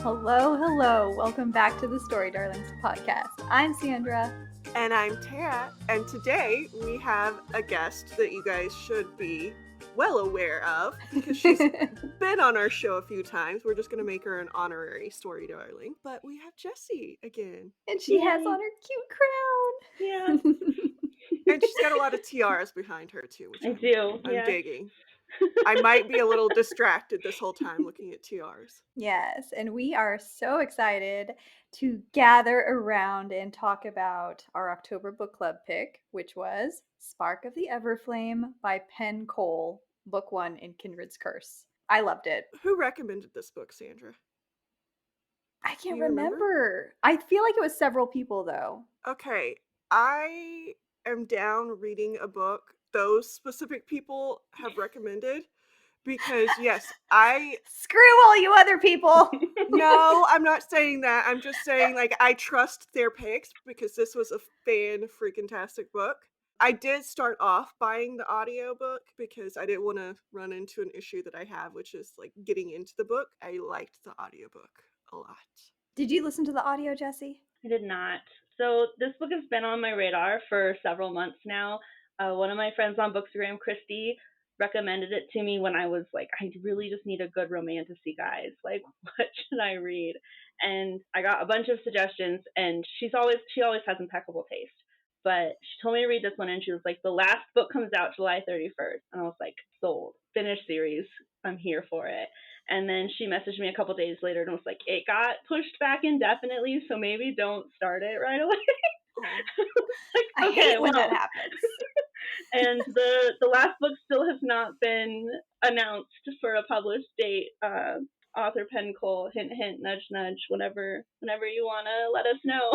Hello, hello. Welcome back to the Story Darlings podcast. I'm Sandra. And I'm Tera, and today we have a guest that you guys should be well aware of because she's been on our show a few times. We're just going to make her an honorary story darling. But we have Jessie again. And she has on her cute crown. Yeah. And she's got a lot of tiaras behind her too, which I'm digging. I might be a little distracted this whole time looking at tiaras. Yes, and we are so excited to gather around and talk about our October book club pick, which was Spark of the Everflame by Penn Cole, book 1 in Kindred's Curse. I loved it. Who recommended this book, Sandra? I can't remember. I feel like it was several people though. Okay, I am down reading a book those specific people have recommended because yes, screw all you other people. No, I'm not saying that. I'm just saying like I trust their picks because this was a fan-freaking-tastic book. I did start off buying the audiobook because I didn't want to run into an issue that I have, which is like getting into the book. I liked the audiobook a lot. Did you listen to the audio, Jessie? I did not. So this book has been on my radar for several months now. One of my friends on Bookstagram, Christy, recommended it to me when I was like, I really just need a good romantasy, guys. Like, what should I read? And I got a bunch of suggestions, and she always has impeccable taste. But she told me to read this one, and she was like, the last book comes out July 31st. And I was like, sold. Finished series. I'm here for it. And then she messaged me a couple days later and was like, it got pushed back indefinitely, so maybe don't start it right away. Like, okay, I hate when that happens. And the last book still has not been announced for a published date. Author Penn Cole, hint, hint, nudge, nudge, whenever you want to let us know.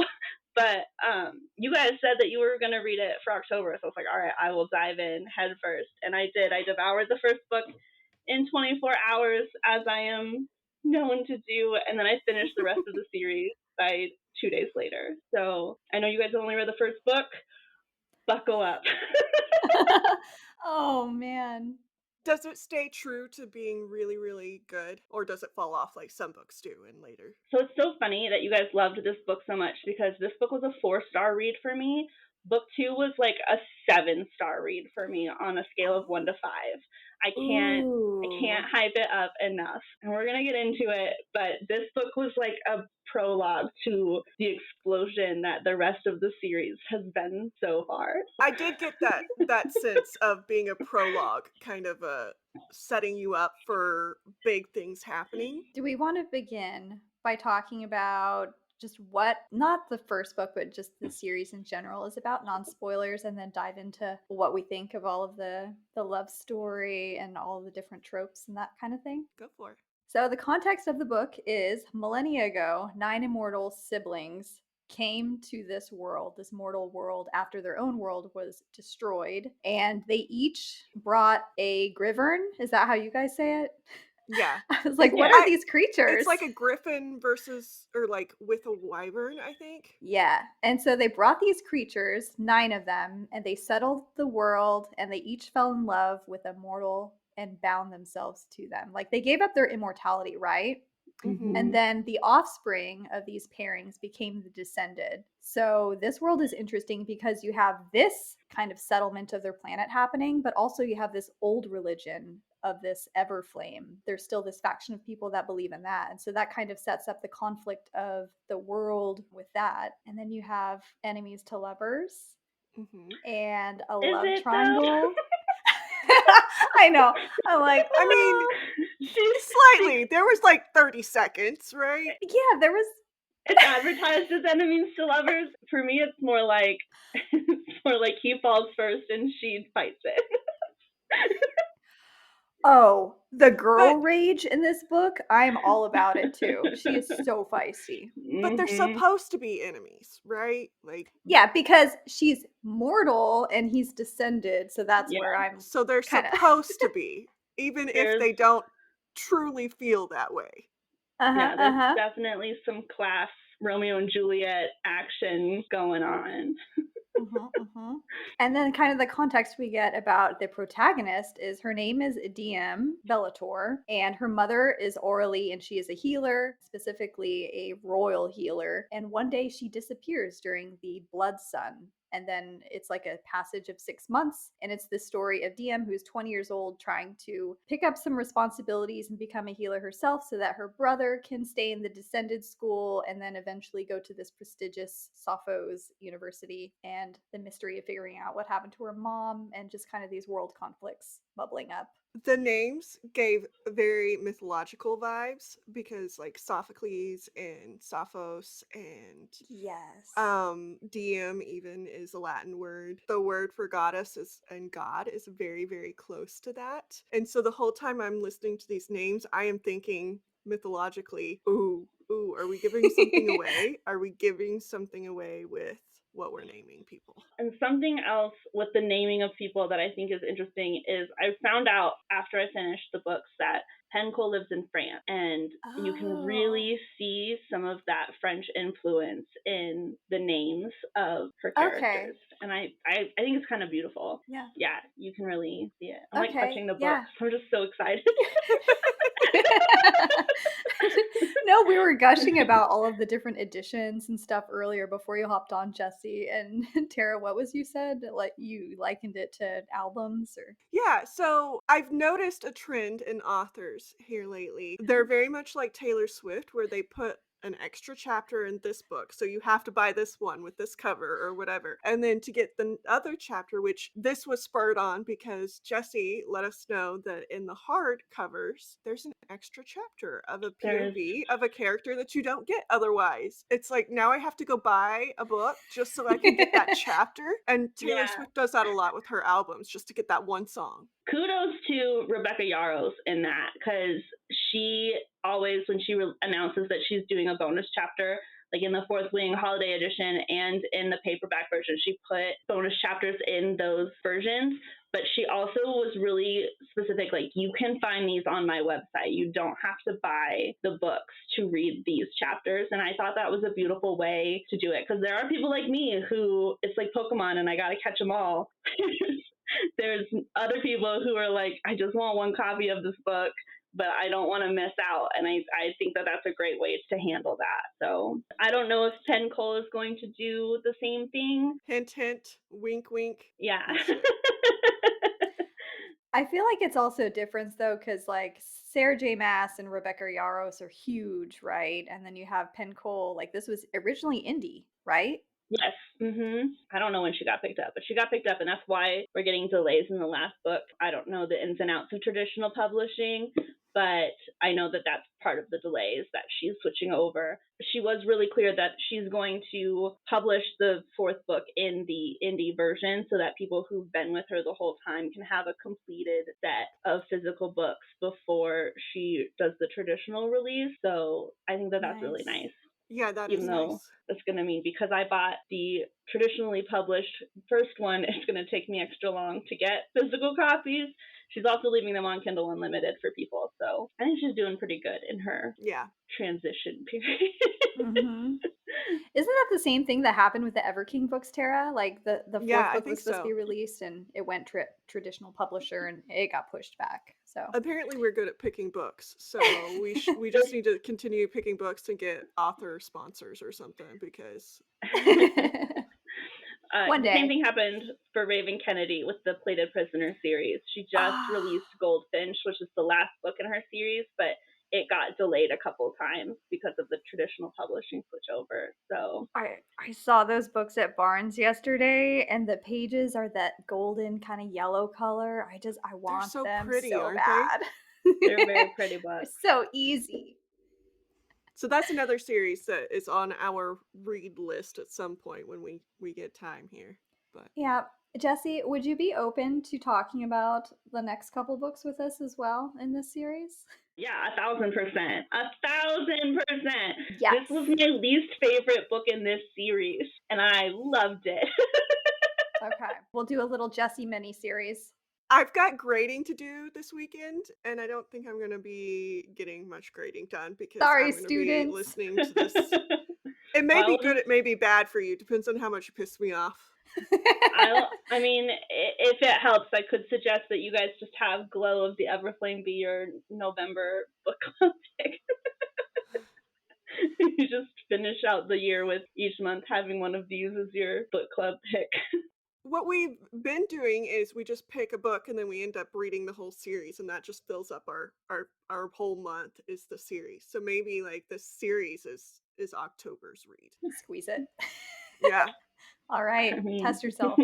But you guys said that you were going to read it for October, so I was like, all right, I will dive in head first. And I did. I devoured the first book in 24 hours, as I am known to do, and then I finished the rest of the series by 2 days later. So I know you guys only read the first book. Buckle up. Oh, man. Does it stay true to being really, really good, or does it fall off like some books do in later? So it's so funny that you guys loved this book so much because this book was a 4-star read for me. Book 2 was like a 7-star read for me on a scale of 1 to 5. I can't hype it up enough. And we're going to get into it, but this book was like a prologue to the explosion that the rest of the series has been so far. I did get that sense of being a prologue, kind of setting you up for big things happening. Do we want to begin by talking about just what, not the first book, but just the series in general is about, non-spoilers, and then dive into what we think of all of the love story and all the different tropes and that kind of thing? Go for it. So the context of the book is millennia ago, 9 immortal siblings came to this world, this mortal world, after their own world was destroyed, and they each brought a grivern. Is that how you guys say it? Yeah. I was like, what are these creatures? It's like a griffin or like with a wyvern, I think. Yeah. And so they brought these creatures, 9 of them, and they settled the world, and they each fell in love with a mortal and bound themselves to them. Like, they gave up their immortality, right? Mm-hmm. And then the offspring of these pairings became the descended. So this world is interesting because you have this kind of settlement of their planet happening, but also you have this old religion of this Everflame. There's still this faction of people that believe in that. And so that kind of sets up the conflict of the world with that. And then you have enemies to lovers and a love triangle. I know. I'm like, I mean, slightly. There was like 30 seconds, right? Yeah, there was. It's advertised as enemies to lovers. For me, it's more like he falls first and she fights it. Oh, the girl rage in this book, I'm all about it too. She is so feisty. But they're supposed to be enemies, right? Like, yeah, because she's mortal and he's descended, so that's where I'm. So they're supposed to be, even if they don't truly feel that way. There's definitely some class Romeo and Juliet action going on. And then kind of the context we get about the protagonist is her name is Diem Bellator, and her mother is orally, and she is a healer, specifically a royal healer. And one day she disappears during the Blood Sun. And then it's like a passage of 6 months. And it's the story of Diem, who's 20 years old, trying to pick up some responsibilities and become a healer herself so that her brother can stay in the Descended school and then eventually go to this prestigious Sophos University. And the mystery of figuring out what happened to her mom and just kind of these world conflicts bubbling up. The names gave very mythological vibes because like Sophocles and Sophos and Yes. Diem even is a Latin word. The word for goddess is and god is very, very close to that. And so the whole time I'm listening to these names, I am thinking mythologically, ooh, are we giving something away? Are we giving something away with what we're naming people? And something else with the naming of people that I think is interesting is I found out after I finished the books that Penn lives in France, and you can really see some of that French influence in the names of her characters. And I think it's kind of beautiful. Yeah, you can really see it. I'm like touching the books. I'm just so excited. No, we were gushing about all of the different editions and stuff earlier before you hopped on, Jesse. And Tara, what was you said? Like you likened it to albums or? Yeah, so I've noticed a trend in authors here lately. They're very much like Taylor Swift, where they put an extra chapter in this book, so you have to buy this one with this cover or whatever. And then to get the other chapter, which this was spurred on because Jesse let us know that in the hard covers, there's an extra chapter of a POV of a character that you don't get otherwise. It's like now I have to go buy a book just so I can get that chapter. And Taylor Swift does that a lot with her albums, just to get that one song. Kudos to Rebecca Yarros in that, because she always, when she announces that she's doing a bonus chapter, like in the Fourth Wing Holiday Edition and in the paperback version, she put bonus chapters in those versions. But she also was really specific, like, you can find these on my website. You don't have to buy the books to read these chapters. And I thought that was a beautiful way to do it, because there are people like me who, it's like Pokemon and I got to catch them all. There's other people who are like, I just want one copy of this book, but I don't want to miss out. And I think that that's a great way to handle that. So I don't know if Penn is going to do the same thing. Hint, hint, wink, wink. Yeah. I feel like it's also a difference though, because like Sarah J. Maas and Rebecca Yarros are huge, right? And then you have Penn Cole, like this was originally indie, right? Yes. I don't know when she got picked up, but she got picked up, and that's why we're getting delays in the last book. I don't know the ins and outs of traditional publishing, but I know that that's part of the delays, that she's switching over. She was really clear that she's going to publish the fourth book in the indie version so that people who've been with her the whole time can have a completed set of physical books before she does the traditional release. So I think that that's really nice. Yeah, that Even is though nice. that's going to mean, because I bought the traditionally published first one, it's going to take me extra long to get physical copies. She's also leaving them on Kindle Unlimited for people. So I think she's doing pretty good in her transition period. Isn't that the same thing that happened with the Everking books, Tara? Like the fourth book was supposed to be released and it went traditional publisher and it got pushed back. So apparently we're good at picking books, so we just need to continue picking books and get author sponsors or something, because one day. The same thing happened for Raven Kennedy with the Plated Prisoner series. She just released Goldfinch, which is the last book in her series, but it got delayed a couple times because of the traditional publishing switchover. So I saw those books at Barnes yesterday, and the pages are that golden kind of yellow color. I want so them pretty, so aren't bad. They're very pretty books. So easy. So that's another series that is on our read list at some point when we get time here. But yeah, Jesse, would you be open to talking about the next couple books with us as well in this series? Yeah, 1,000%. 1,000%. Yes. This was my least favorite book in this series, and I loved it. Okay, we'll do a little Jesse mini series. I've got grading to do this weekend, and I don't think I'm going to be getting much grading done because I'm going to be listening to this. It may be good, it may be bad for you. Depends on how much you piss me off. I mean, if it helps, I could suggest that you guys just have Glow of the Everflame be your November book club pick. You just finish out the year with each month having one of these as your book club pick. What we've been doing is we just pick a book and then we end up reading the whole series, and that just fills up our whole month is the series. So maybe like the series is October's read. Squeeze it. Yeah. All right. I mean, Test yourself.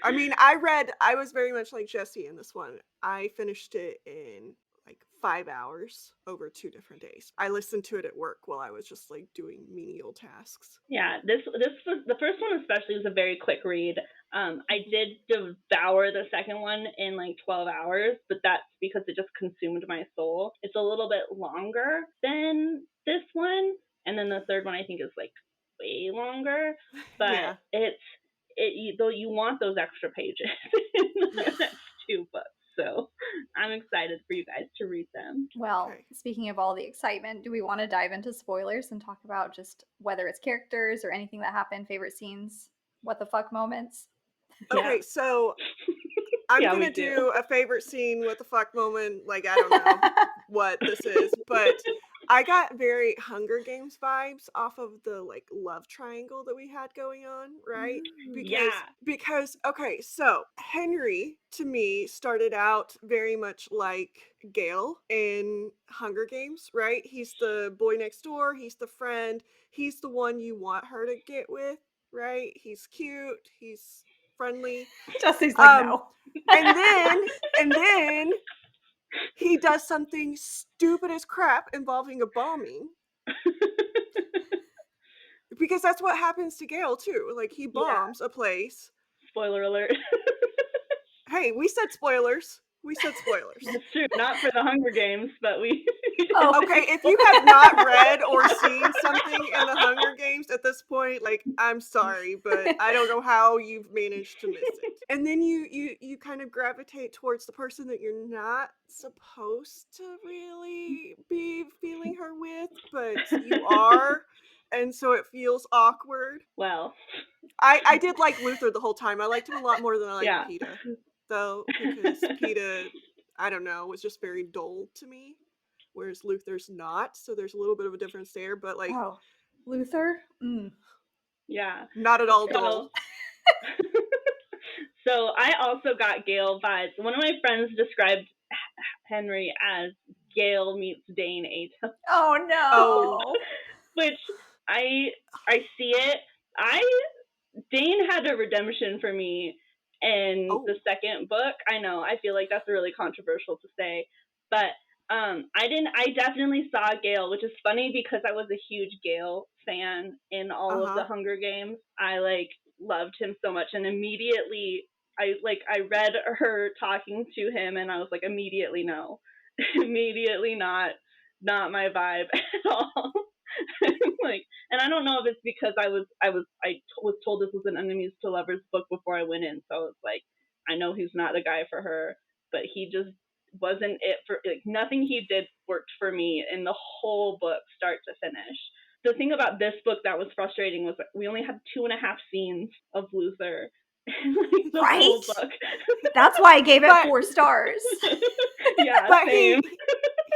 I mean, I was very much like Jesse in this one. I finished it in like 5 hours over 2 different days. I listened to it at work while I was just like doing menial tasks. Yeah, this was the first one especially was a very quick read. I did devour the second one in like 12 hours, but that's because it just consumed my soul. It's a little bit longer than this one, and then the third one I think is like way longer, but Yeah. though you want those extra pages in the Yeah. next 2 books. So I'm excited for you guys to read them. Well, Okay. speaking of all the excitement, do we want to dive into spoilers and talk about just whether it's characters or anything that happened, favorite scenes, what the fuck moments? Okay, so I'm Yeah, gonna we do. do a favorite scene, what the fuck moment. Like, I don't know what this is, but I got very Hunger Games vibes off of the like love triangle that we had going on, right? Yeah. Because okay, so Henry to me started out very much like Gale in Hunger Games, right? He's the boy next door, he's the friend, he's the one you want her to get with, right? He's cute, he's friendly. Jesse's like, no. And then he does something stupid as crap involving a bombing. Because that's what happens to Gale too. Like he bombs a place. Spoiler alert. Hey, we said spoilers. We said spoilers. That's true. Not for the Hunger Games, but we. Oh. Okay, if you have not read or seen something in the Hunger Games at this point, like I'm sorry, but I don't know how you've managed to miss it. And then you kind of gravitate towards the person that you're not supposed to really be feeling her with, but you are, and so it feels awkward. Well. I did like Luther the whole time. I liked him a lot more than I liked Yeah. PETA, though, because PETA, I don't know, was just very dull to me, whereas Luther's not. So there's a little bit of a difference there, but like, Oh, Luther? Yeah. not at all dull. So I also got Gale vibes. One of my friends described Henry as Gale meets Dane Ato. Oh no. Which I see it. Dane had a redemption for me in the second book. I know, I feel like that's really controversial to say, but I definitely saw Gale, which is funny because I was a huge Gale fan in all of the Hunger Games. I like loved him so much, and immediately I read her talking to him and I was like, immediately no. Immediately not my vibe at all. Like, and I don't know if it's because I was told this was an enemies to lovers book before I went in, so it's like I know he's not the guy for her, but he just wasn't it for, like, nothing he did worked for me in the whole book, start to finish. The thing about this book that was frustrating was that we only had 2.5 scenes of Luther in like the whole book. That's why I gave it 4 stars. Yeah, but same.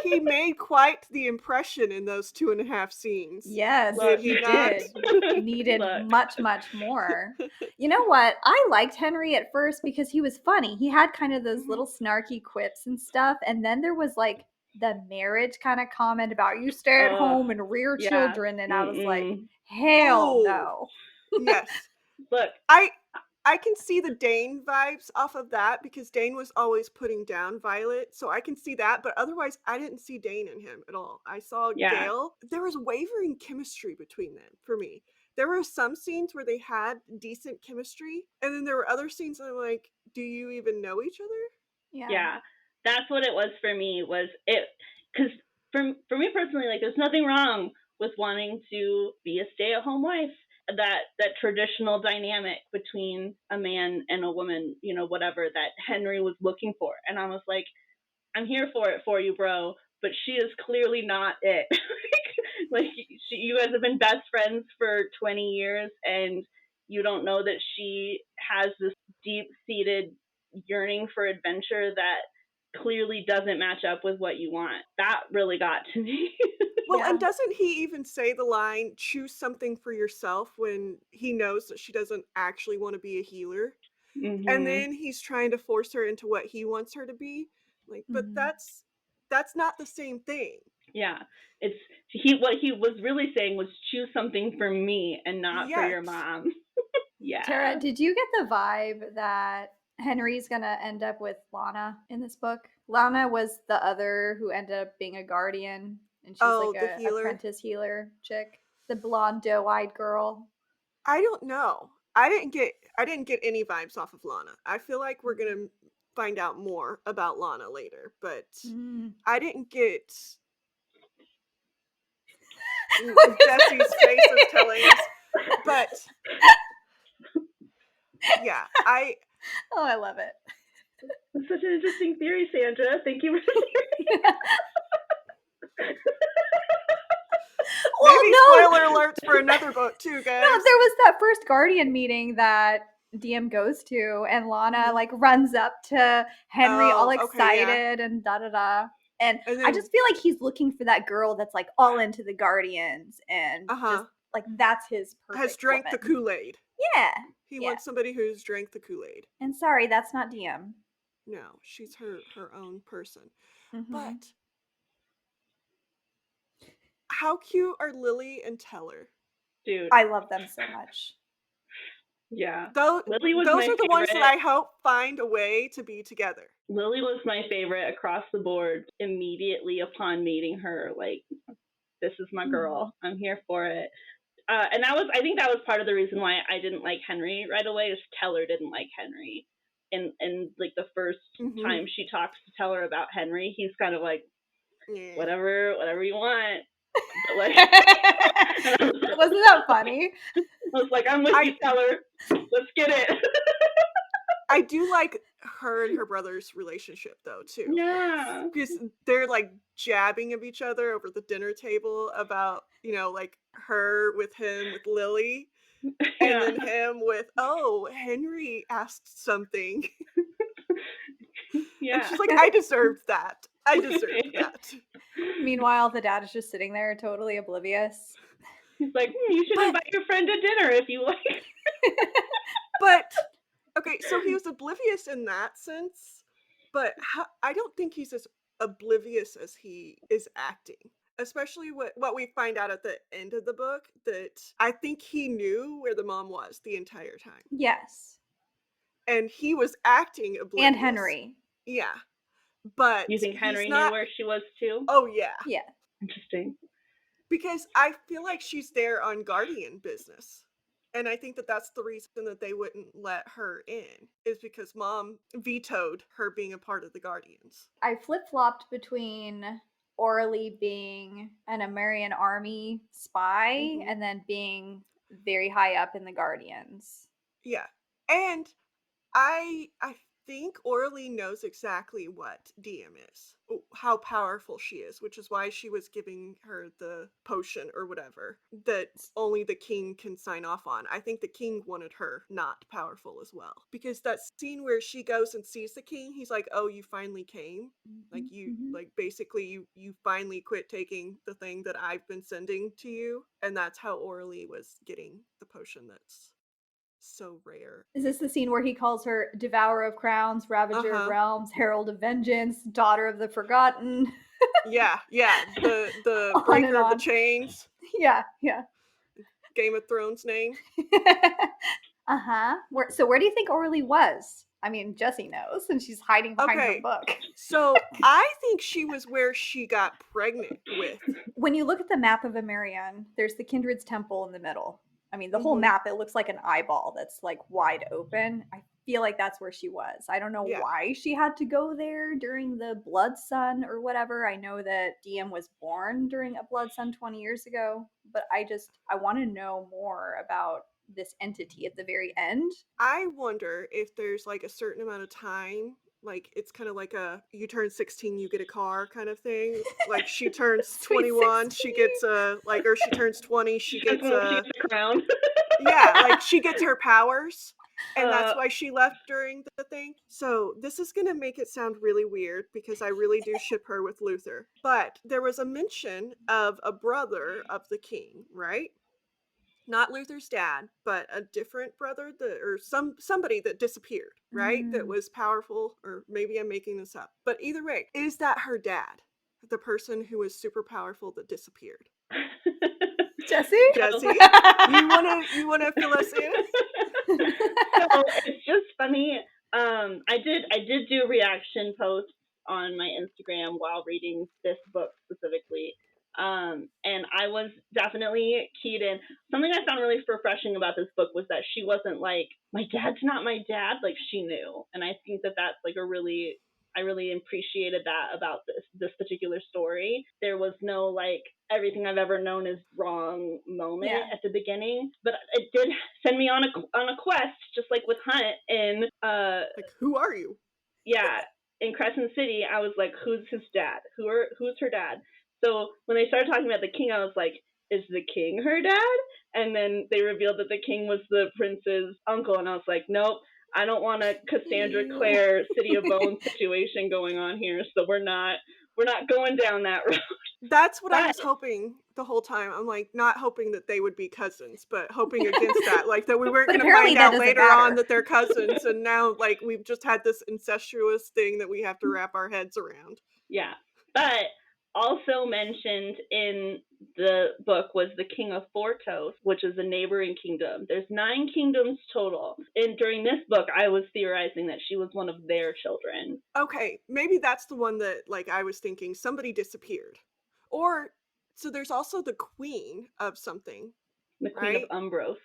he made quite the impression in those 2.5 scenes. Yes, did he not? did. Needed much more. You know what? I liked Henry at first because he was funny. He had kind of those little snarky quips and stuff, and then there was like the marriage kind of comment about you stay at home and rear children, and I was like, hell no. Yes. Look, I can see the Dane vibes off of that because Dane was always putting down Violet, so I can see that, but otherwise I didn't see Dane in him at all. I saw Gale. There was wavering chemistry between them for me. There were some scenes where they had decent chemistry, and then there were other scenes that I'm like, do you even know each other? Yeah. That's what it was for me, was it, because for me personally, like, there's nothing wrong with wanting to be a stay-at-home wife. That traditional dynamic between a man and a woman, you know, whatever, that Henry was looking for. And I was like, I'm here for it for you, bro, but she is clearly not it. Like, you guys have been best friends for 20 years, and You don't know that she has this deep-seated yearning for adventure that clearly doesn't match up with what you want. That really got to me. Well, Yeah. and doesn't he even say the line, choose something for yourself, when he knows that she doesn't actually want to be a healer? And then he's trying to force her into what he wants her to be. Like, but Mhm. that's not the same thing. Yeah. It's what he was really saying was choose something for me and not for your Yes. mom. Yeah. Tara, did you get the vibe that Henry's gonna end up with Lana in this book? Lana was the other who ended up being a guardian, and she's Oh, like the a healer? apprentice healer chick, the blonde, doe-eyed girl. I don't know. I didn't get any vibes off of Lana. I feel like we're gonna find out more about Lana later, but Mm. I didn't get What is Jesse's that face is thing? telling us. But yeah, Oh, I love it. That's such an interesting theory, Sandra. Thank you for Well, maybe no, spoiler alerts for another book too, guys. no, there was that first Guardian meeting that Diem goes to, and Lana Mhm. like runs up to Henry all Oh, okay, yeah. excited and da da da. And And I then just feel like he's looking for that girl that's like all into the Guardians and just like that's his has perfect drank the woman. Kool-Aid. Yeah, He yeah. wants somebody who's drank the Kool-Aid. And sorry, that's not Diem. No, she's her own person. Mm-hmm. But how cute are Lily and Teller? Dude. I love them so much. Yeah. Those Lily was those my are the ones that favorite. I hope find a way to be together. Lily was my favorite across the board immediately upon meeting her. Like, this is my girl. I'm here for it. And I think that was part of the reason why I didn't like Henry right away, is Teller didn't like Henry. And like the first time she talks to Teller about Henry, he's kind of like, Yeah. whatever you want. But like, Wasn't that funny? I was like, I'm with you, Teller. Let's get it. I do like her and her brother's relationship though too. Yeah. Because they're like jabbing of each other over the dinner table about, like her with him with Lily. And then him with, oh, Henry asked something. Yeah. And she's like, I deserved that. I deserved that. Meanwhile, the dad is just sitting there totally oblivious. He's like, you should invite your friend to dinner if you like. But, okay, so he was oblivious in that sense, but I don't think he's as oblivious as he is acting. Especially what we find out at the end of the book, that I think he knew where the mom was the entire time. Yes. And he was acting oblivious. And Henry. Yeah. But you think Henry he's not... knew where she was too? Oh, yeah. Yeah. Interesting. Because I feel like she's there on guardian business. And I think that that's the reason that they wouldn't let her in, is because mom vetoed her being a part of the Guardians. I flip-flopped between Orly being an American army spy and then being very high up in the Guardians. Yeah. And I think Orly knows exactly what Diem is, how powerful she is, which is why she was giving her the potion or whatever that only the king can sign off on. I think the king wanted her not powerful as well, because that scene where she goes and sees the king, he's like, oh, you finally came. Like like basically you finally quit taking the thing that I've been sending to you. And that's how Orly was getting the potion that's so rare. Is this the scene where he calls her Devourer of Crowns, Ravager of Realms, Herald of Vengeance, Daughter of the Forgotten? Yeah, the On breaker and of the on. chains. Yeah. Game of Thrones name. Uh-huh. So where do you think Orly was? I mean, Jessie knows, and she's hiding behind her book. So I think she was where she got pregnant with. When you look at the map of Amerion, there's the Kindred's temple in the middle. I mean, the whole map, it looks like an eyeball that's like wide open. I feel like that's where she was. I don't know why she had to go there during the Blood Sun or whatever. I know that Diem was born during a Blood Sun 20 years ago, but I want to know more about this entity at the very end. I wonder if there's like a certain amount of time Like, it's kind of like you turn 16, you get a car kind of thing. Like, she turns Sweet 21, 16. she gets or she turns 20, she gets She gets a crown. yeah, like, she gets her powers. And that's Uh, why she left during the thing. So this is going to make it sound really weird because I really do ship her with Luther. But there was a mention of a brother of the king, right? Not Luther's dad, but a different brother or somebody that disappeared, right? That was powerful, or maybe I'm making this up. But either way, is that her dad? The person who was super powerful that disappeared? Jesse? Jesse, you wanna fill us in? So it's just funny. I did do reaction posts on my Instagram while reading this book specifically. And I was definitely keyed in. Something I found really refreshing about this book was that she wasn't like, my dad's not my dad. Like, she knew. And I think that that's like I really appreciated that about this particular story. There was no like everything I've ever known is wrong moment at the beginning, but it did send me on a quest, just like with Hunt in like, who are you? Yeah, in Crescent City. I was like, who's his dad? Who's her dad? So when they started talking about the king, I was like, is the king her dad? And then they revealed that the king was the prince's uncle, and I was like, nope. I don't want a Cassandra Clare City of Bones situation going on here, so we're not going down that road. That's what I was hoping the whole time. I'm like, not hoping that they would be cousins, but hoping against that, like that we weren't going to find out later on that they're cousins, and now like we've just had this incestuous thing that we have to wrap our heads around. Yeah, but also mentioned in the book was the king of Fortos, which is a neighboring kingdom. There's 9 kingdoms total. And during this book, I was theorizing that she was one of their children. Okay, maybe that's the one that like I was thinking somebody disappeared. Or so there's also the queen of something. The queen of Umbros.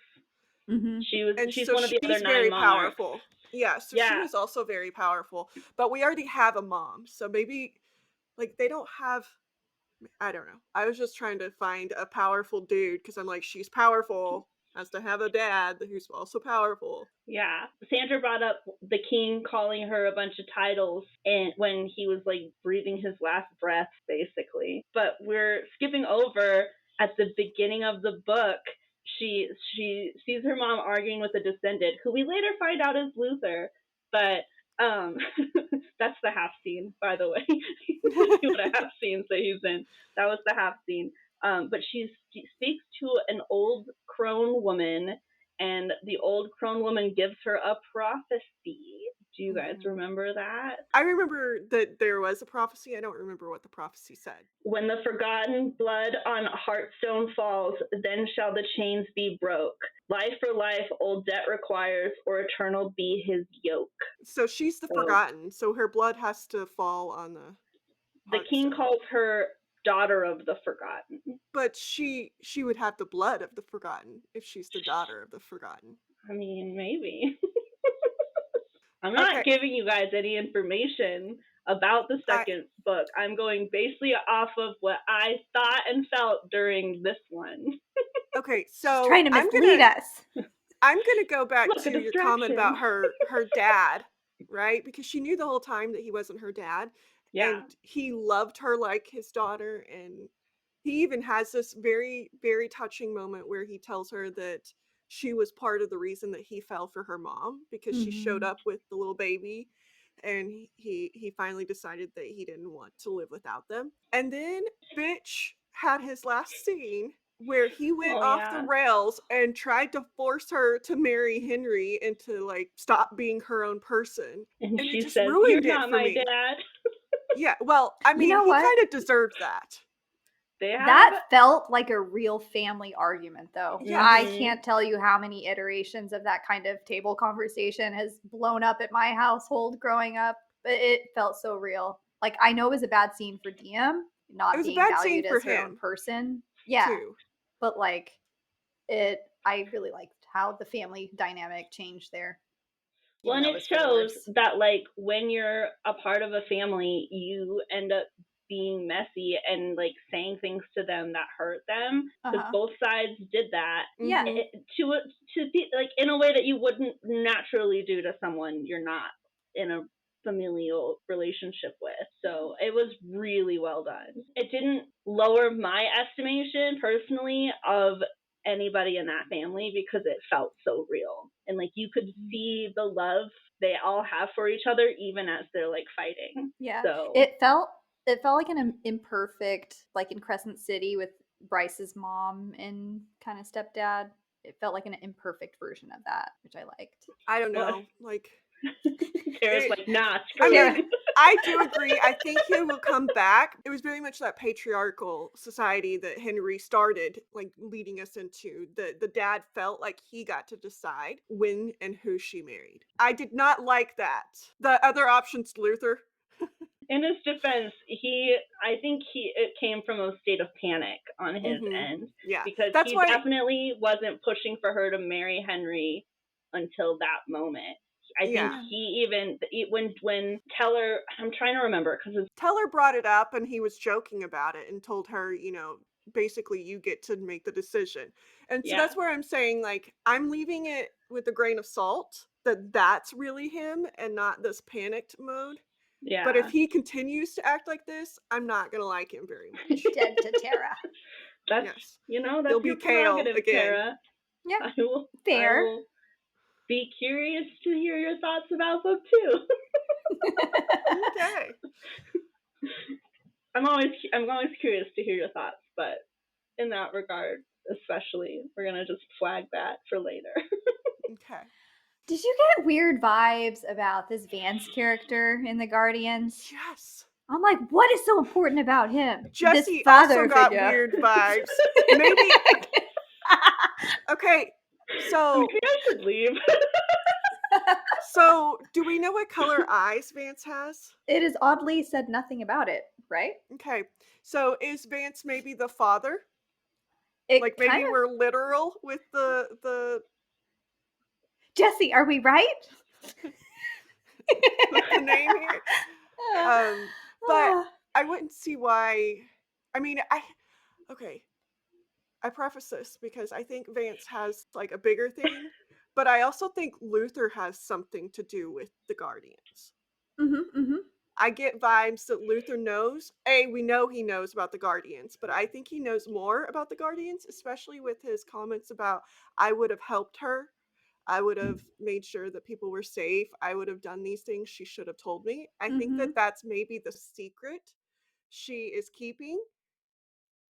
Mm-hmm. She's one of the other 9 very monarchs. Powerful. Yeah, so she was also very powerful. But we already have a mom, so maybe like they don't have, I don't know. I was just trying to find a powerful dude because I'm like, she's powerful, has to have a dad who's also powerful. Yeah. Sandra brought up the king calling her a bunch of titles and when he was like breathing his last breath, basically. But we're skipping over at the beginning of the book. She sees her mom arguing with a descendant, who we later find out is Luther. But that's the half scene, by the way. See what a half scene that he's in. That was the half scene. But she speaks to an old crone woman, and the old crone woman gives her a prophecy. Do you guys remember that? I remember that there was a prophecy. I don't remember what the prophecy said. When the forgotten blood on Hearthstone falls, then shall the chains be broke. Life for life, old debt requires, or eternal be his yoke. So she's the forgotten, so her blood has to fall on the Hearthstone. King calls her daughter of the forgotten. But she would have the blood of the forgotten if she's the daughter of the forgotten. I mean, maybe. I'm not giving you guys any information about the second book. I'm going basically off of what I thought and felt during this one. Okay, so trying to mislead us. I'm gonna go back to your comment about her dad, right? Because she knew the whole time that he wasn't her dad. Yeah. And he loved her like his daughter, and he even has this very, very touching moment where he tells her that she was part of the reason that he fell for her mom, because she showed up with the little baby, and he finally decided that he didn't want to live without them. And then bitch had his last scene where he went off the rails and tried to force her to marry Henry and to like stop being her own person. And she just says, ruined "You're not my dad." Yeah, well, I mean, he kind of deserved that. That felt like a real family argument, though. Yeah. I can't tell you how many iterations of that kind of table conversation has blown up at my household growing up, but it felt so real. Like, I know it was a bad scene for Diem, not being valued as her own person. Yeah, too. But like, I really liked how the family dynamic changed there. Well, and it shows that like when you're a part of a family, you end up being messy and like saying things to them that hurt them, because both sides did that. Yeah, to be like in a way that you wouldn't naturally do to someone you're not in a familial relationship with. So it was really well done. It didn't lower my estimation personally of anybody in that family because it felt so real. And like you could see the love they all have for each other even as they're like fighting. Yeah. So It felt like an imperfect, like in Crescent City with Bryce's mom and kind of stepdad. It felt like an imperfect version of that, which I liked. I don't know. Like, Tera's it- like, nah, I screw mean, it. I do agree. I think he will come back. It was very much that patriarchal society that Henry started, like leading us into. The dad felt like he got to decide when and who she married. I did not like that. The other option's Luther. In his defense, I think it came from a state of panic on his end. Yeah, because that's he why. definitely wasn't pushing for her to marry Henry until that moment. I think he even when Teller, I'm trying to remember because Teller brought it up and he was joking about it and told her, basically you get to make the decision. And so that's where I'm saying, like, I'm leaving it with a grain of salt that that's really him and not this panicked mode. Yeah. But if he continues to act like this, I'm not gonna like him very much. Dead to Tera. That's Yes. that's He'll be your Kale prerogative, again. Tera. Yeah. I will Fair. be curious to hear your thoughts about book 2. Okay. I'm always curious to hear your thoughts, but in that regard, especially, we're gonna just flag that for later. Okay. Did you get weird vibes about this Vance character in the Guardians? Yes. I'm like, what is so important about him? Jesse this father also got figure. weird vibes. Maybe. Okay, so Maybe I should leave. So, do we know what color eyes Vance has? It is oddly said nothing about it, right? Okay, so is Vance maybe the father? It Like maybe kinda... we're literal with the Jesse, are we right? with the name here. But I wouldn't see why. I mean, I preface this because I think Vance has like a bigger thing, but I also think Luther has something to do with the Guardians. I get vibes that Luther knows. We know he knows about the Guardians, but I think he knows more about the Guardians, especially with his comments about, I would have helped her. I would have made sure that people were safe. I would have done these things. She should have told me. I think that that's maybe the secret she is keeping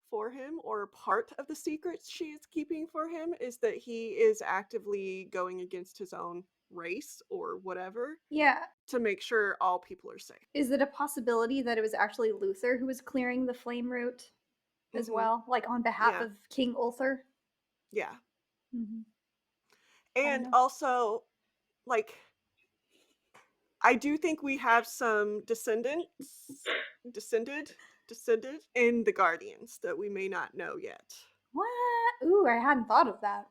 for him, or part of the secrets she is keeping for him, is that he is actively going against his own race or whatever. Yeah. To make sure all people are safe. Is it a possibility that it was actually Luther who was clearing the flame route as well? Like on behalf of King Ulthar? Yeah. And also, like, I do think we have some descended in the Guardians that we may not know yet. What? Ooh, I hadn't thought of that.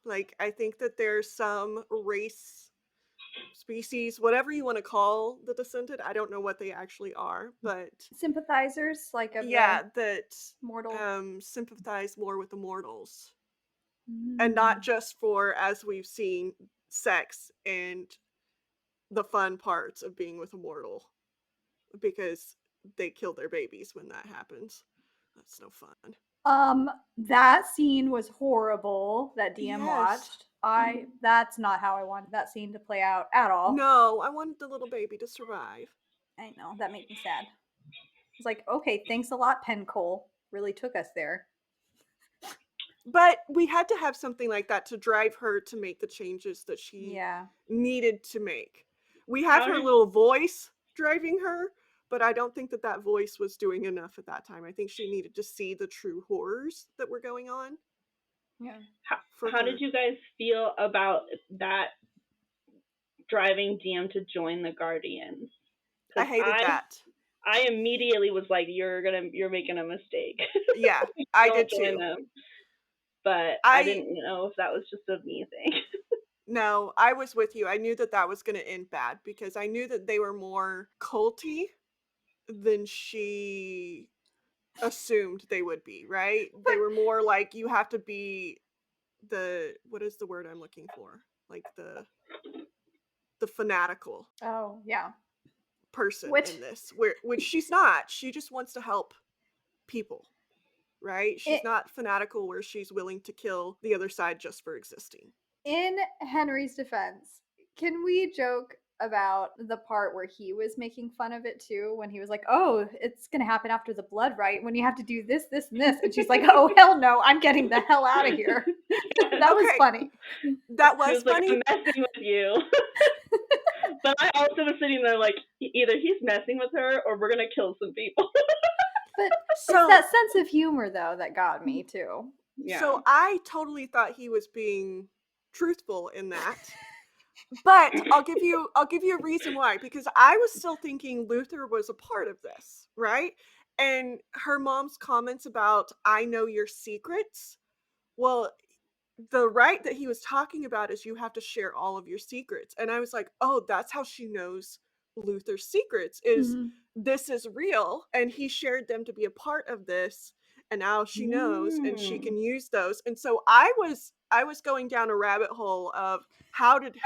Like, I think that there's some race, species, whatever you want to call the descended. I don't know what they actually are, but sympathizers, like of that mortal sympathize more with the mortals, and not just for, as we've seen, sex and the fun parts of being with a mortal, because they kill their babies when that happens. That's no fun. That scene was horrible that Diem watched. That's not how I wanted that scene to play out at all. No, I wanted the little baby to survive. I know, that made me sad. It's like, okay, thanks a lot, Penn Cole. Really took us there. But we had to have something like that to drive her to make the changes that she needed to make. We have her little voice driving her, but I don't think that voice was doing enough at that time. I think she needed to see the true horrors that were going on. Yeah. How did you guys feel about that driving Diem to join the Guardians? I hated that. I immediately was like, you're making a mistake. Yeah, I did too. Them. But I didn't know if that was just a me thing. No, I was with you. I knew that was going to end bad because I knew that they were more culty than she assumed they would be, right? They were more like, you have to be what is the word I'm looking for? Like the fanatical Oh, yeah. person Which in this, which she's not. She just wants to help people, right? She's it, not fanatical where she's willing to kill the other side just for existing. in Henry's defense, can we joke about the part where he was making fun of it too, when he was like, "Oh, it's gonna happen after the blood rite when you have to do this, this, and this," and she's like, "Oh hell no, I'm getting the hell out of here." That was Okay. funny. That She was was like, funny. I'm messing with you. But I also was sitting there like, either he's messing with her or we're gonna kill some people. But So it's that sense of humor though that got me too. Yeah. So I totally thought he was being truthful in that. But I'll give you a reason why, because I was still thinking Luther was a part of this, right? And her mom's comments about I know your secrets. Well, the right that he was talking about is you have to share all of your secrets. And I was like, "Oh, that's how she knows Luther's secrets is Mhm. this is real and he shared them to be a part of this, and now she knows and she can use those." And so I was going down a rabbit hole of how did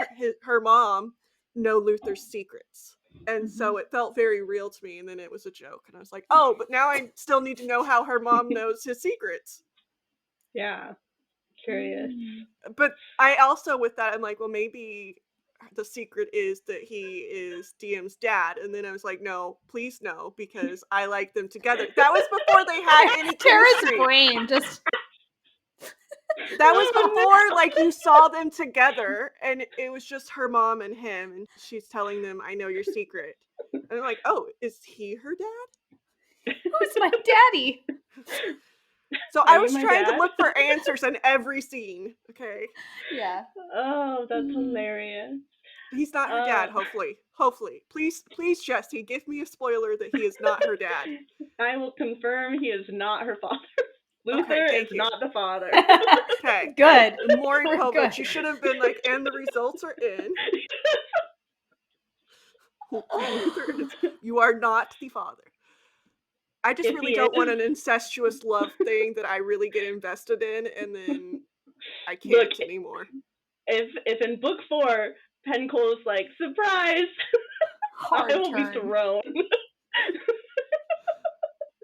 her mom know Luther's secrets? And so it felt very real to me, and then it was a joke and I was like, "Oh, but now I still need to know how her mom knows his secrets." Yeah. Curious. But I also, with that, I'm like, well, maybe the secret is that he is Diem's dad. And then I was like, no, please no, because I like them together. That was before they had any Tara's chemistry. brain just That was before, like, you saw them together, and it was just her mom and him, and she's telling them, I know your secret. And I'm like, oh, is he her dad? who's my daddy? So Are I you was my trying to dad? look for answers in every scene, okay? Yeah. Oh, that's hilarious. He's not her dad, hopefully. Hopefully. Please, Jesse, give me a spoiler that he is not her dad. I will confirm he is not her father. Luther Okay, thank is you. not the father. Okay. Good. Maury We're Povich, good. you should have been like, and the results are in. Luther is, you are not the father. I just If really he don't want is- an incestuous love thing that I really get invested in, and then I can't Look, anymore. if in book 4, Penn Cole's like, surprise! Hard I will be turn. thrown.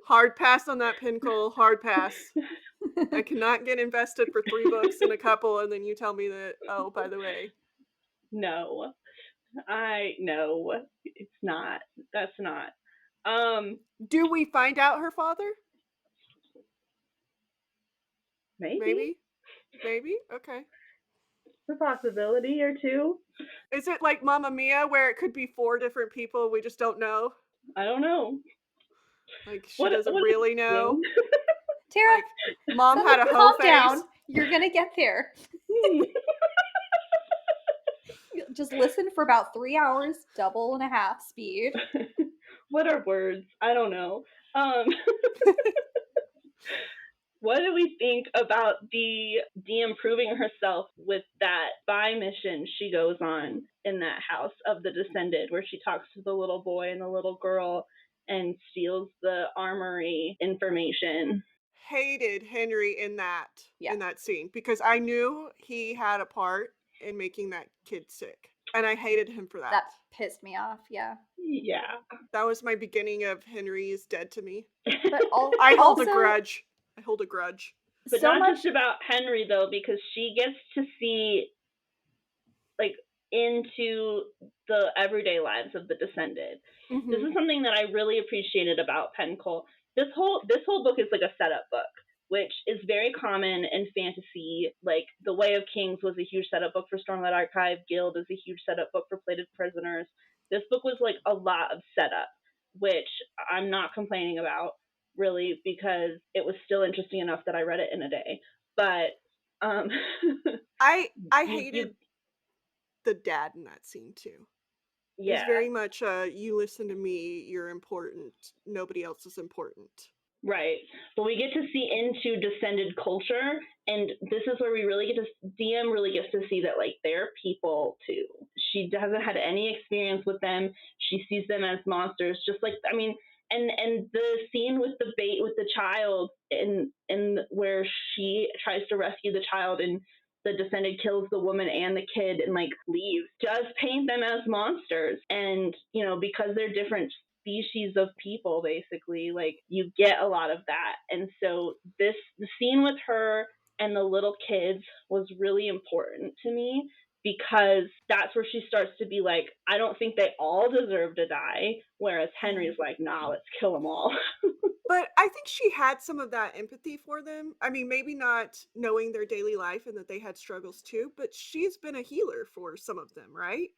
Hard pass on that, Pinnacle. Hard pass. I cannot get invested for 3 books and a couple, and then you tell me that, oh, by the way. No. It's not. That's not. Do we find out her father? Maybe. Maybe? Okay. It's a possibility or two. Is it like Mamma Mia, where it could be 4 different people, we just don't know? I don't know. Like, she doesn't what really know? Tara, Like, mom had a hoe calm face. down. You're gonna get there. Just listen for about 3 hours, double and a half speed. What are words? I don't know. What do we think about the Diem proving herself with that spy mission she goes on in that house of the Descended, where she talks to the little boy and the little girl and steals the armory information? Hated Henry in that scene, because I knew he had a part in making that kid sick, and I hated him for that. That pissed me off, yeah. Yeah. That was my beginning of Henry is dead to me. But I hold also, a grudge. But so not much just about Henry, though, because she gets to see, like, into the everyday lives of the Descended. Mm-hmm. This is something that I really appreciated about Penn Cole. This whole book is like a setup book, which is very common in fantasy. Like, The Way of Kings was a huge setup book for Stormlight Archive. Guild is a huge setup book for Plated Prisoners. This book was like a lot of setup, which I'm not complaining about, really, because it was still interesting enough that I read it in a day. But I hated the dad in that scene too. Yeah. It's very much you listen to me, you're important, nobody else is important. Right. But we get to see into Descended culture, and this is where we really get to, Diem really gets to see that, like, they're people too. She hasn't had any experience with them. She sees them as monsters, just like, I mean, and the scene with the child, and where she tries to rescue the child, and the descendant kills the woman and the kid and like leaves, does paint them as monsters. And, you know, because they're different species of people, basically, like you get a lot of that. And so the scene with her and the little kids was really important to me, because that's where she starts to be like, I don't think they all deserve to die, whereas Henry's like, nah, let's kill them all. But I think she had some of that empathy for them. I mean, maybe not knowing their daily life and that they had struggles too, but she's been a healer for some of them, right?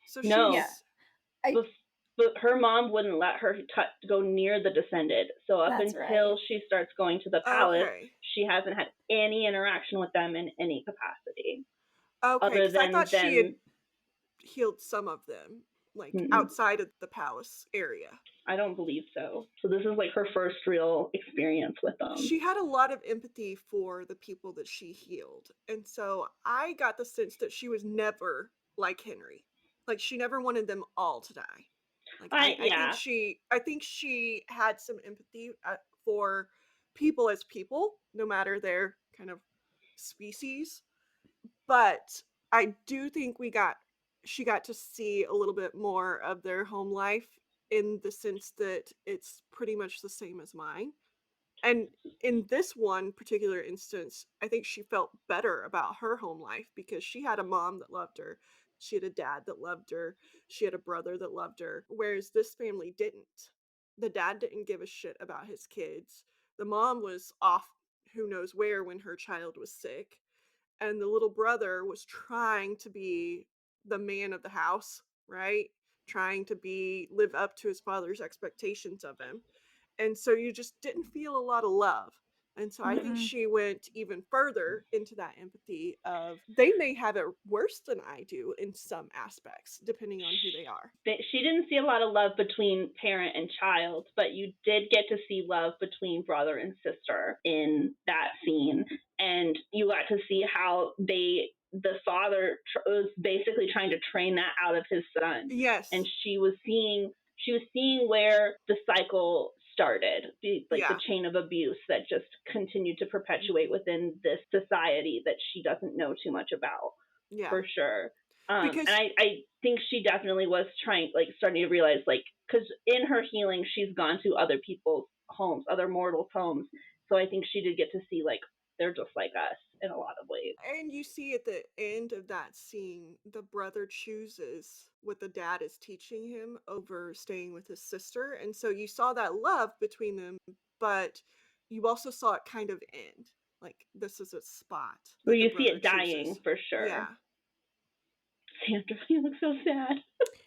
So No. Yeah. But her mom wouldn't let her go near the descended. So up That's until right. she starts going to the palace, Okay. she hasn't had any interaction with them in any capacity. Okay, Other because I than thought she had them, healed some of them, like Mm-mm. outside of the palace area. I don't believe so. So this is like her first real experience with them. She had a lot of empathy for the people that she healed. And so I got the sense that she was never like Henry. Like she never wanted them all to die. Like I think she had some empathy for people as people, no matter their kind of species. But I do think she got to see a little bit more of their home life, in the sense that it's pretty much the same as mine. And in this one particular instance, I think she felt better about her home life because she had a mom that loved her. She had a dad that loved her. She had a brother that loved her. Whereas this family didn't. The dad didn't give a shit about his kids. The mom was off who knows where when her child was sick. And the little brother was trying to be the man of the house, right? Trying to live up to his father's expectations of him. And so you just didn't feel a lot of love. And so I think she went even further into that empathy of, they may have it worse than I do in some aspects, depending on who they are. She didn't see a lot of love between parent and child, but you did get to see love between brother and sister in that scene. And you got to see how the father was basically trying to train that out of his son. Yes. And she was seeing where the cycle started, the chain of abuse that just continued to perpetuate within this society that she doesn't know too much about. Yeah. For sure. Because, and I think she definitely was starting to realize, because in her healing, she's gone to other people's homes, other mortals' homes. So I think she did get to see, they're just like us in a lot of ways. And you see at the end of that scene, the brother chooses what the dad is teaching him over staying with his sister. And so you saw that love between them, but you also saw it kind of end. Like, this is a spot. Well, you see it dying, for sure. Yeah. Sandra, you look so sad.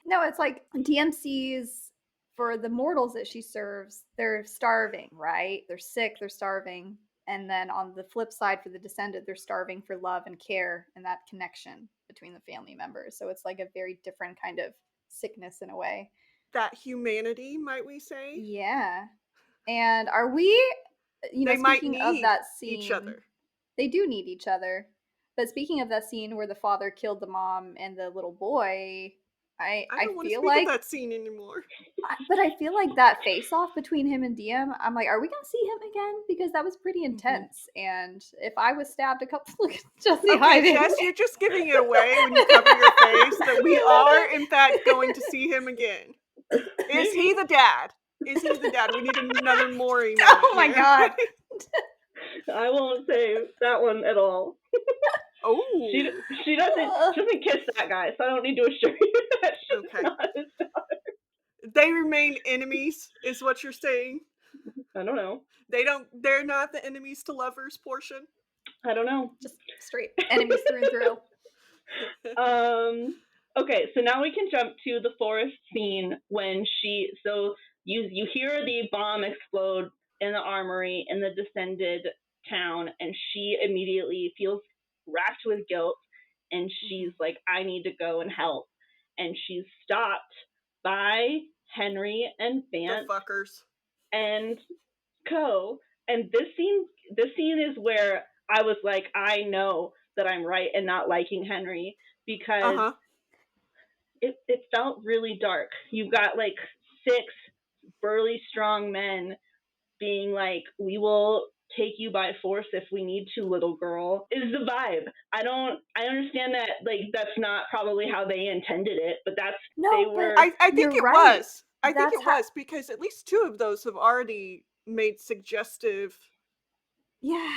No, it's like DMC's, for the mortals that she serves, they're starving, right? They're sick, they're starving. And then on the flip side, for the descendant, they're starving for love and care and that connection between the family members. So it's like a very different kind of sickness in a way. That humanity, might we say? Yeah. And are we, they speaking might need of that scene, each other. They do need each other. But speaking of that scene where the father killed the mom and the little boy, I don't want to feel speak like of that scene anymore. But I feel like that face-off between him and Diem, I'm like, are we gonna see him again? Because that was pretty intense. And if I was stabbed a couple, look at Jesse hiding. Jess, you're just giving it away when you cover your face that we are, in fact, going to see him again. Is he the dad? Is he the dad? We need another Maury moment. Oh my god. I won't say that one at all. Oh. She doesn't kiss that guy, so I don't need to assure you that she's not his daughter. They remain enemies, is what you're saying? I don't know. They're not the enemies to lovers portion? I don't know. Just straight enemies through and through. Okay, so now we can jump to the forest scene when you hear the bomb explode in the armory in the descended town, and she immediately feels racked with guilt, and she's like, I need to go and help. And she's stopped by Henry and Vance. The fuckers. And Co. And this scene is where I was like, I know that I'm right in not liking Henry, because it felt really dark. You've got 6 burly, strong men being like, we will take you by force if we need to, little girl, is the vibe. I understand that, like, that's not probably how they intended it, but they were. I think you're it right. was. I think That's it was because at least 2 of those have already made suggestive, yeah.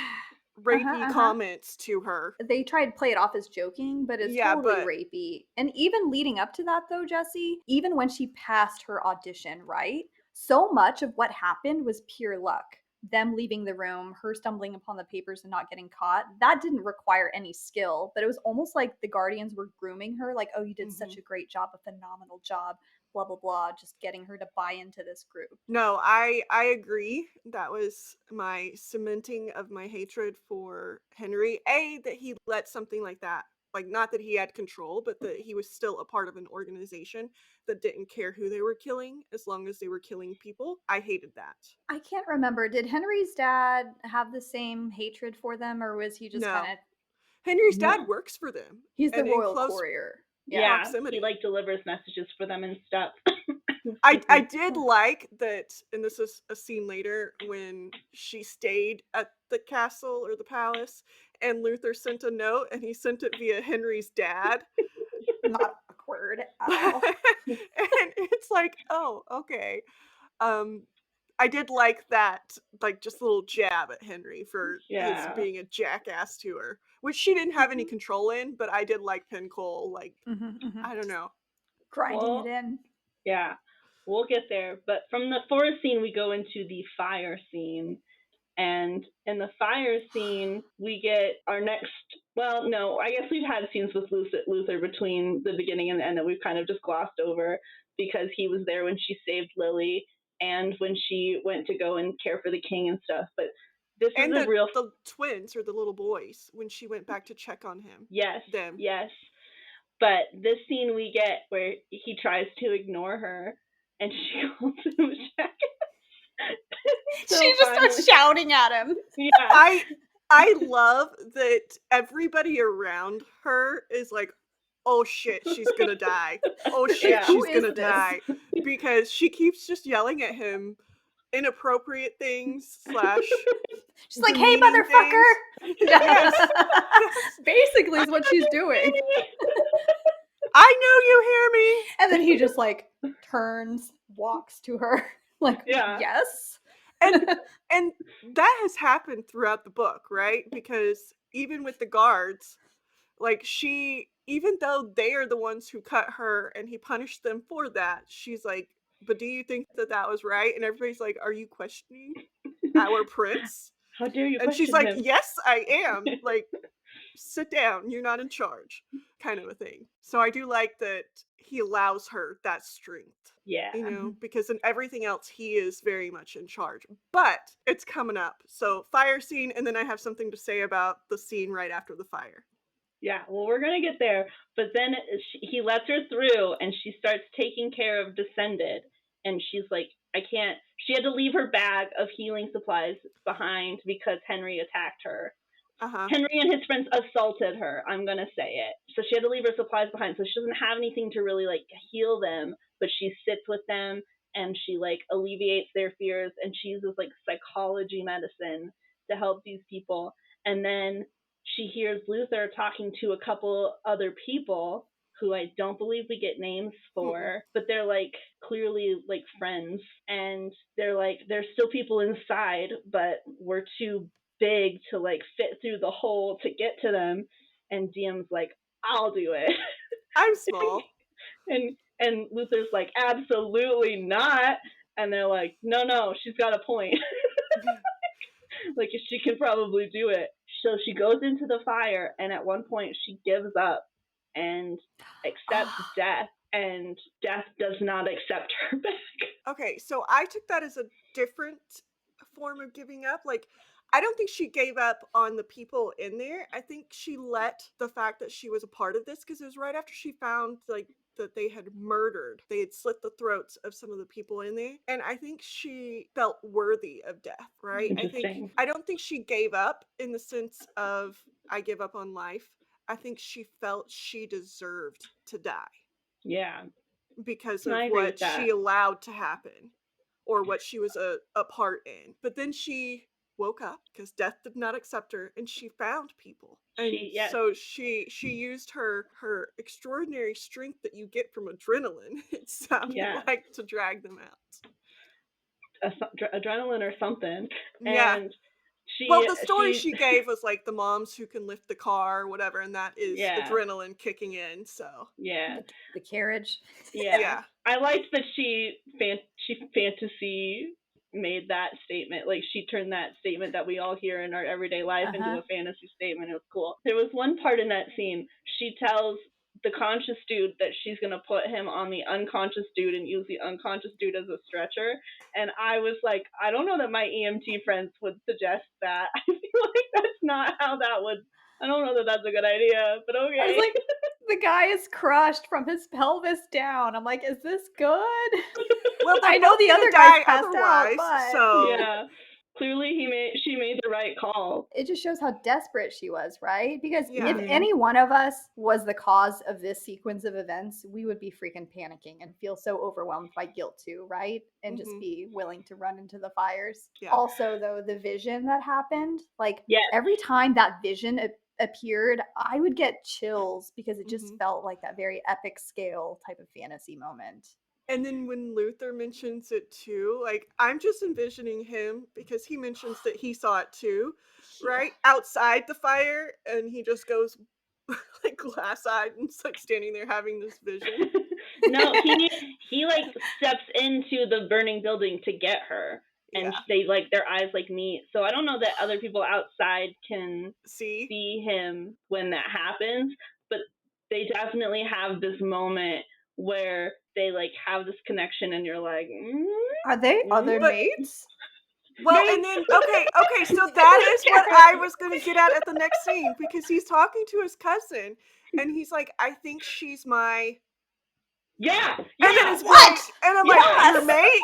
rapey comments to her. They tried to play it off as joking, but it's totally but rapey. And even leading up to that, though, Jesse, even when she passed her audition, right? So much of what happened was pure luck. Them leaving the room, her stumbling upon the papers and not getting caught, that didn't require any skill, but it was almost like the Guardians were grooming her, like, oh, you did such a great job, a phenomenal job, blah, blah, blah, just getting her to buy into this group. No, I agree. That was my cementing of my hatred for Henry. That he let something like that, like, not that he had control, but that he was still a part of an organization that didn't care who they were killing as long as they were killing people. I hated that. I can't remember. Did Henry's dad have the same hatred for them, or was he just No. kind of. Henry's dad works for them. He's the and in royal close courier. Yeah, proximity. he like delivers messages for them and stuff. I did like that, and this is a scene later when she stayed at the castle or the palace, and Luther sent a note, and he sent it via Henry's dad. Not awkward at all. And it's like, oh, okay. I did like that, like, just a little jab at Henry for his being a jackass to her, which she didn't have any control in, but I did like Penn Cole, like, I don't know. Grinding it in. Yeah, we'll get there. But from the forest scene, we go into the fire scene. And in the fire scene, we get our next, well, no, I guess we've had scenes with Luther between the beginning and the end that we've kind of just glossed over because he was there when she saved Lily and when she went to go and care for the king and stuff. But this is a real... the twins, or the little boys, when she went back to check on him. Yes, them. yes. But this scene we get where he tries to ignore her and she calls him a jackass. So she just starts shouting at him. Yeah. I love that everybody around her is like, oh shit, she's gonna die. Oh shit, she's gonna die. Because she keeps just yelling at him inappropriate things / she's like, hey, motherfucker! Yes. Basically is what she's doing. I know you hear me! And then he just, like, turns, walks to her. Like, yes? And that has happened throughout the book, right? Because even with the guards, like, even though they are the ones who cut her and he punished them for that, she's like, but do you think that was right? And everybody's like, are you questioning our prince? How dare you? And she's like, him? yes, I am. Like, sit down, you're not in charge, kind of a thing. So I do like that he allows her that strength. Yeah. You know, because in everything else, he is very much in charge. But it's coming up. So fire scene, and then I have something to say about the scene right after the fire. Yeah, well, we're going to get there. But then he lets her through, and she starts taking care of Descended. And she's like, I can't. She had to leave her bag of healing supplies behind because Henry attacked her. Henry and his friends assaulted her, I'm going to say it. So she had to leave her supplies behind. So she doesn't have anything to really, like, heal them. But she sits with them, and she, like, alleviates their fears. And she uses, like, psychology medicine to help these people. And then she hears Luther talking to a couple other people who I don't believe we get names for, but they're, like, clearly, like, friends. And they're like, there's still people inside, but we're too big to, like, fit through the hole to get to them. And Diem's like, I'll do it. I'm small. and Luther's like, absolutely not. And they're like, no, she's got a point. Like, she can probably do it. So she goes into the fire, and at one point she gives up and accepts death, and death does not accept her back. Okay, so I took that as a different form of giving up. Like, I don't think she gave up on the people in there. I think she let the fact that she was a part of this, because it was right after she found, like, that they had slit the throats of some of the people in there. And I think she felt worthy of death, right? I don't think she gave up in the sense of, I give up on life. I think she felt she deserved to die. Yeah. Because of what she allowed to happen, or what she was a part in. But then she woke up because death did not accept her, and she found people. And Yes. so she used her extraordinary strength that you get from adrenaline, it sounded like, to drag them out. Adrenaline or something. Yeah. And well, the story she gave was like the moms who can lift the car or whatever, and that is adrenaline kicking in. So the carriage. Yeah. I liked that she fantasy made that statement. Like, she turned that statement that we all hear in our everyday life into a fantasy statement. It was cool. There was one part in that scene, she tells the conscious dude that she's going to put him on the unconscious dude and use the unconscious dude as a stretcher. And I was like, I don't know that my EMT friends would suggest that. I feel like that's not how that would. I don't know that that's a good idea, but okay. I was like, the guy is crushed from his pelvis down. I'm like, is this good? Well, I know the other guy's passed otherwise, out, but so yeah. Clearly, she made the right call. It just shows how desperate she was, right? Because Yeah. if any one of us was the cause of this sequence of events, we would be freaking panicking and feel so overwhelmed by guilt too, right? And just be willing to run into the fires. Yeah. Also, though, the vision that happened, like every time that vision appeared, I would get chills because it just felt like that very epic scale type of fantasy moment. And then when Luther mentions it too, like, I'm just envisioning him because he mentions that he saw it too, right? Outside the fire, and he just goes like glass-eyed and like standing there having this vision. No, he like steps into the burning building to get her, and they like their eyes like meet. So I don't know that other people outside can see him when that happens, but they definitely have this moment where they like have this connection, and you're like, are they other mates? Well, and then okay, so that is what I was going to get at the next scene, because he's talking to his cousin, and he's like, I think she's my and then it's what? And I'm like, your mate,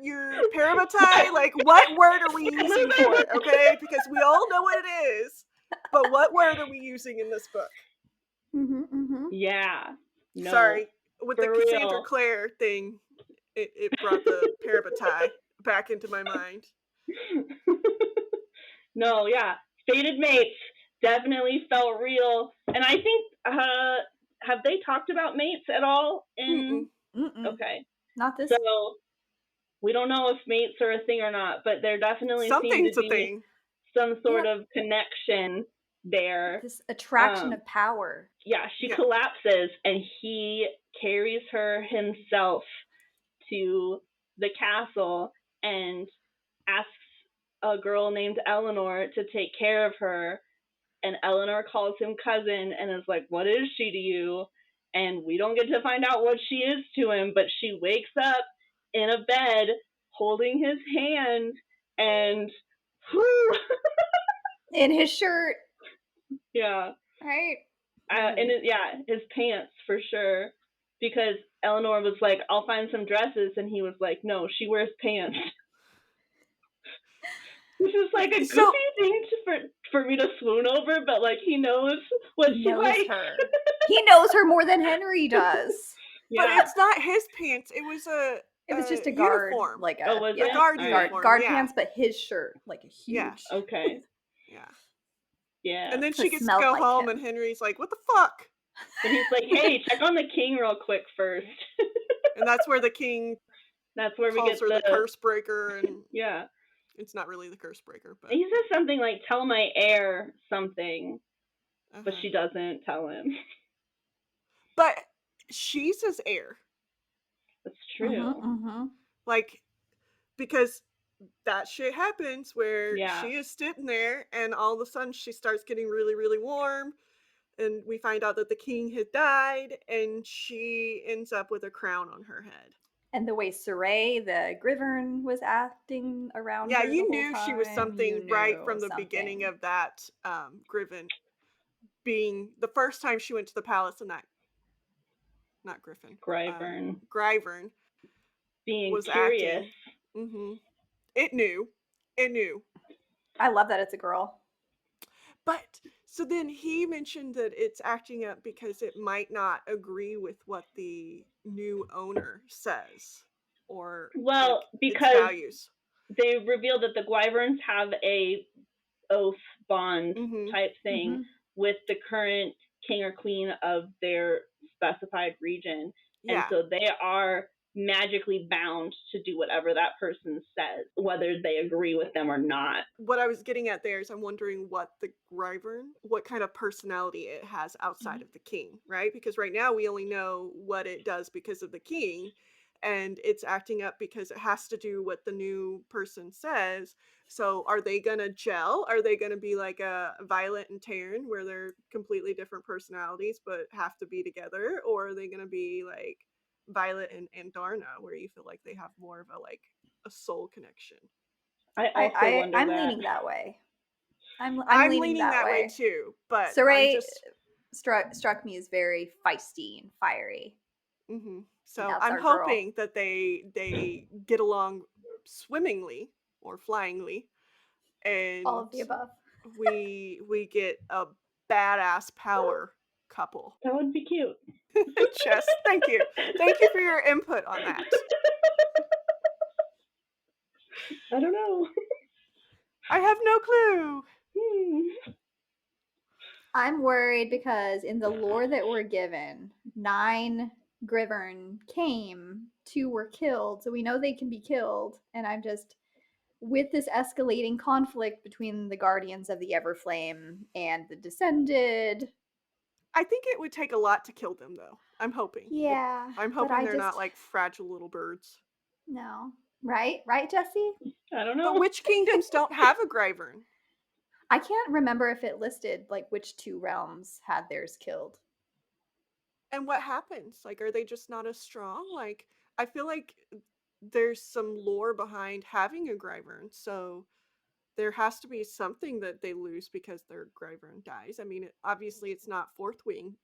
your parabatai, like, what word are we using for it? Okay, because we all know what it is, but what word are we using in this book? Yeah. No, sorry, with the real. Sandra Claire thing, it brought the parabatai back into my mind. No, fated mates definitely felt real, and I think have they talked about mates at all in okay, not this, so we don't know if mates are a thing or not, but there definitely seems to be some sort of connection there, this attraction of power. She collapses, and he carries her himself to the castle and asks a girl named Eleanor to take care of her, and Eleanor calls him cousin and is like, what is she to you? And we don't get to find out what she is to him, but she wakes up in a bed holding his hand and in his shirt. Right. And his pants for sure, because Eleanor was like, I'll find some dresses, and he was like, no, she wears pants. This is like a goofy thing for me to swoon over, but like he knows what she likes. Her. He knows her more than Henry does. But it's not his pants. It was just a guard uniform, like a guard uniform, guard pants, but his shirt, like a huge. Okay. And then she gets to go home, and Henry's like, "What the fuck?" And he's like, "Hey, check on the king real quick first." And that's where the king. That's where we get the curse breaker, and it's not really the curse breaker, but he says something like, "Tell my heir something," but she doesn't tell him. But she's his heir. That's true. Like, because that shit happens where she is sitting there, and all of a sudden she starts getting really, really warm, and we find out that the king had died, and she ends up with a crown on her head. And the way Saray, the Grivern, was acting around her you the knew whole she was time. something right from the beginning of that Grivern being the first time she went to the palace, and that not Griffin. Gryvern being was curious. Acting. It knew. I love that it's a girl. But so then he mentioned that it's acting up because it might not agree with what the new owner says, or because its values. they revealed that the Wyverns have a oath bond type thing with the current king or queen of their specified region. And so they are magically bound to do whatever that person says, whether they agree with them or not. What I was getting at there is I'm wondering what the Wyvern, what kind of personality it has outside of the king, right? Because right now we only know what it does because of the king, and it's acting up because it has to do what the new person says. So are they gonna gel? Are they gonna be like a Violet and Taryn, where they're completely different personalities but have to be together? Or are they gonna be like Violet and Darna, where you feel like they have more of a soul connection? I'm leaning that way. I'm leaning that way too, but Saray struck me as very feisty and fiery. So I'm hoping that they get along swimmingly or flyingly, and all of the above. we get a badass power couple. That would be cute. Jess, thank you for your input on that. I don't know. I have no clue. I'm worried because in the lore that we're given, 9 Grivern came, 2 were killed, so we know they can be killed. And I'm just, with this escalating conflict between the Guardians of the Everflame and the Descended. I think it would take a lot to kill them, though. I'm hoping. Yeah. I'm hoping they're not like fragile little birds. No. Right? Right, Jesse? I don't know. But which kingdoms don't have a Gryvern? I can't remember if it listed like which 2 realms had theirs killed. And what happens? Like, are they just not as strong? Like, I feel like there's some lore behind having a Gryvern, so there has to be something that they lose because their Gryvern dies. I mean, obviously it's not Fourth Wing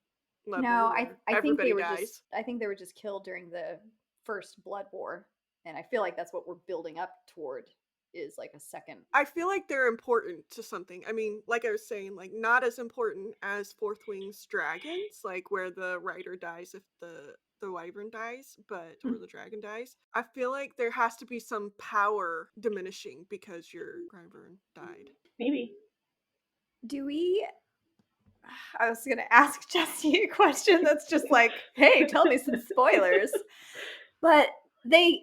level. No, I think they were dies. I think they were just killed during the first Blood War, and I feel like that's what we're building up toward, is like a second. I feel like they're important to something. I mean, like I was saying, like not as important as Fourth Wing's dragons, like where the rider dies if the wyvern dies, but or the dragon dies. I feel like there has to be some power diminishing because your wyvern died. Maybe. Do we? I was gonna ask Jesse a question that's just like, hey, tell me some spoilers. But the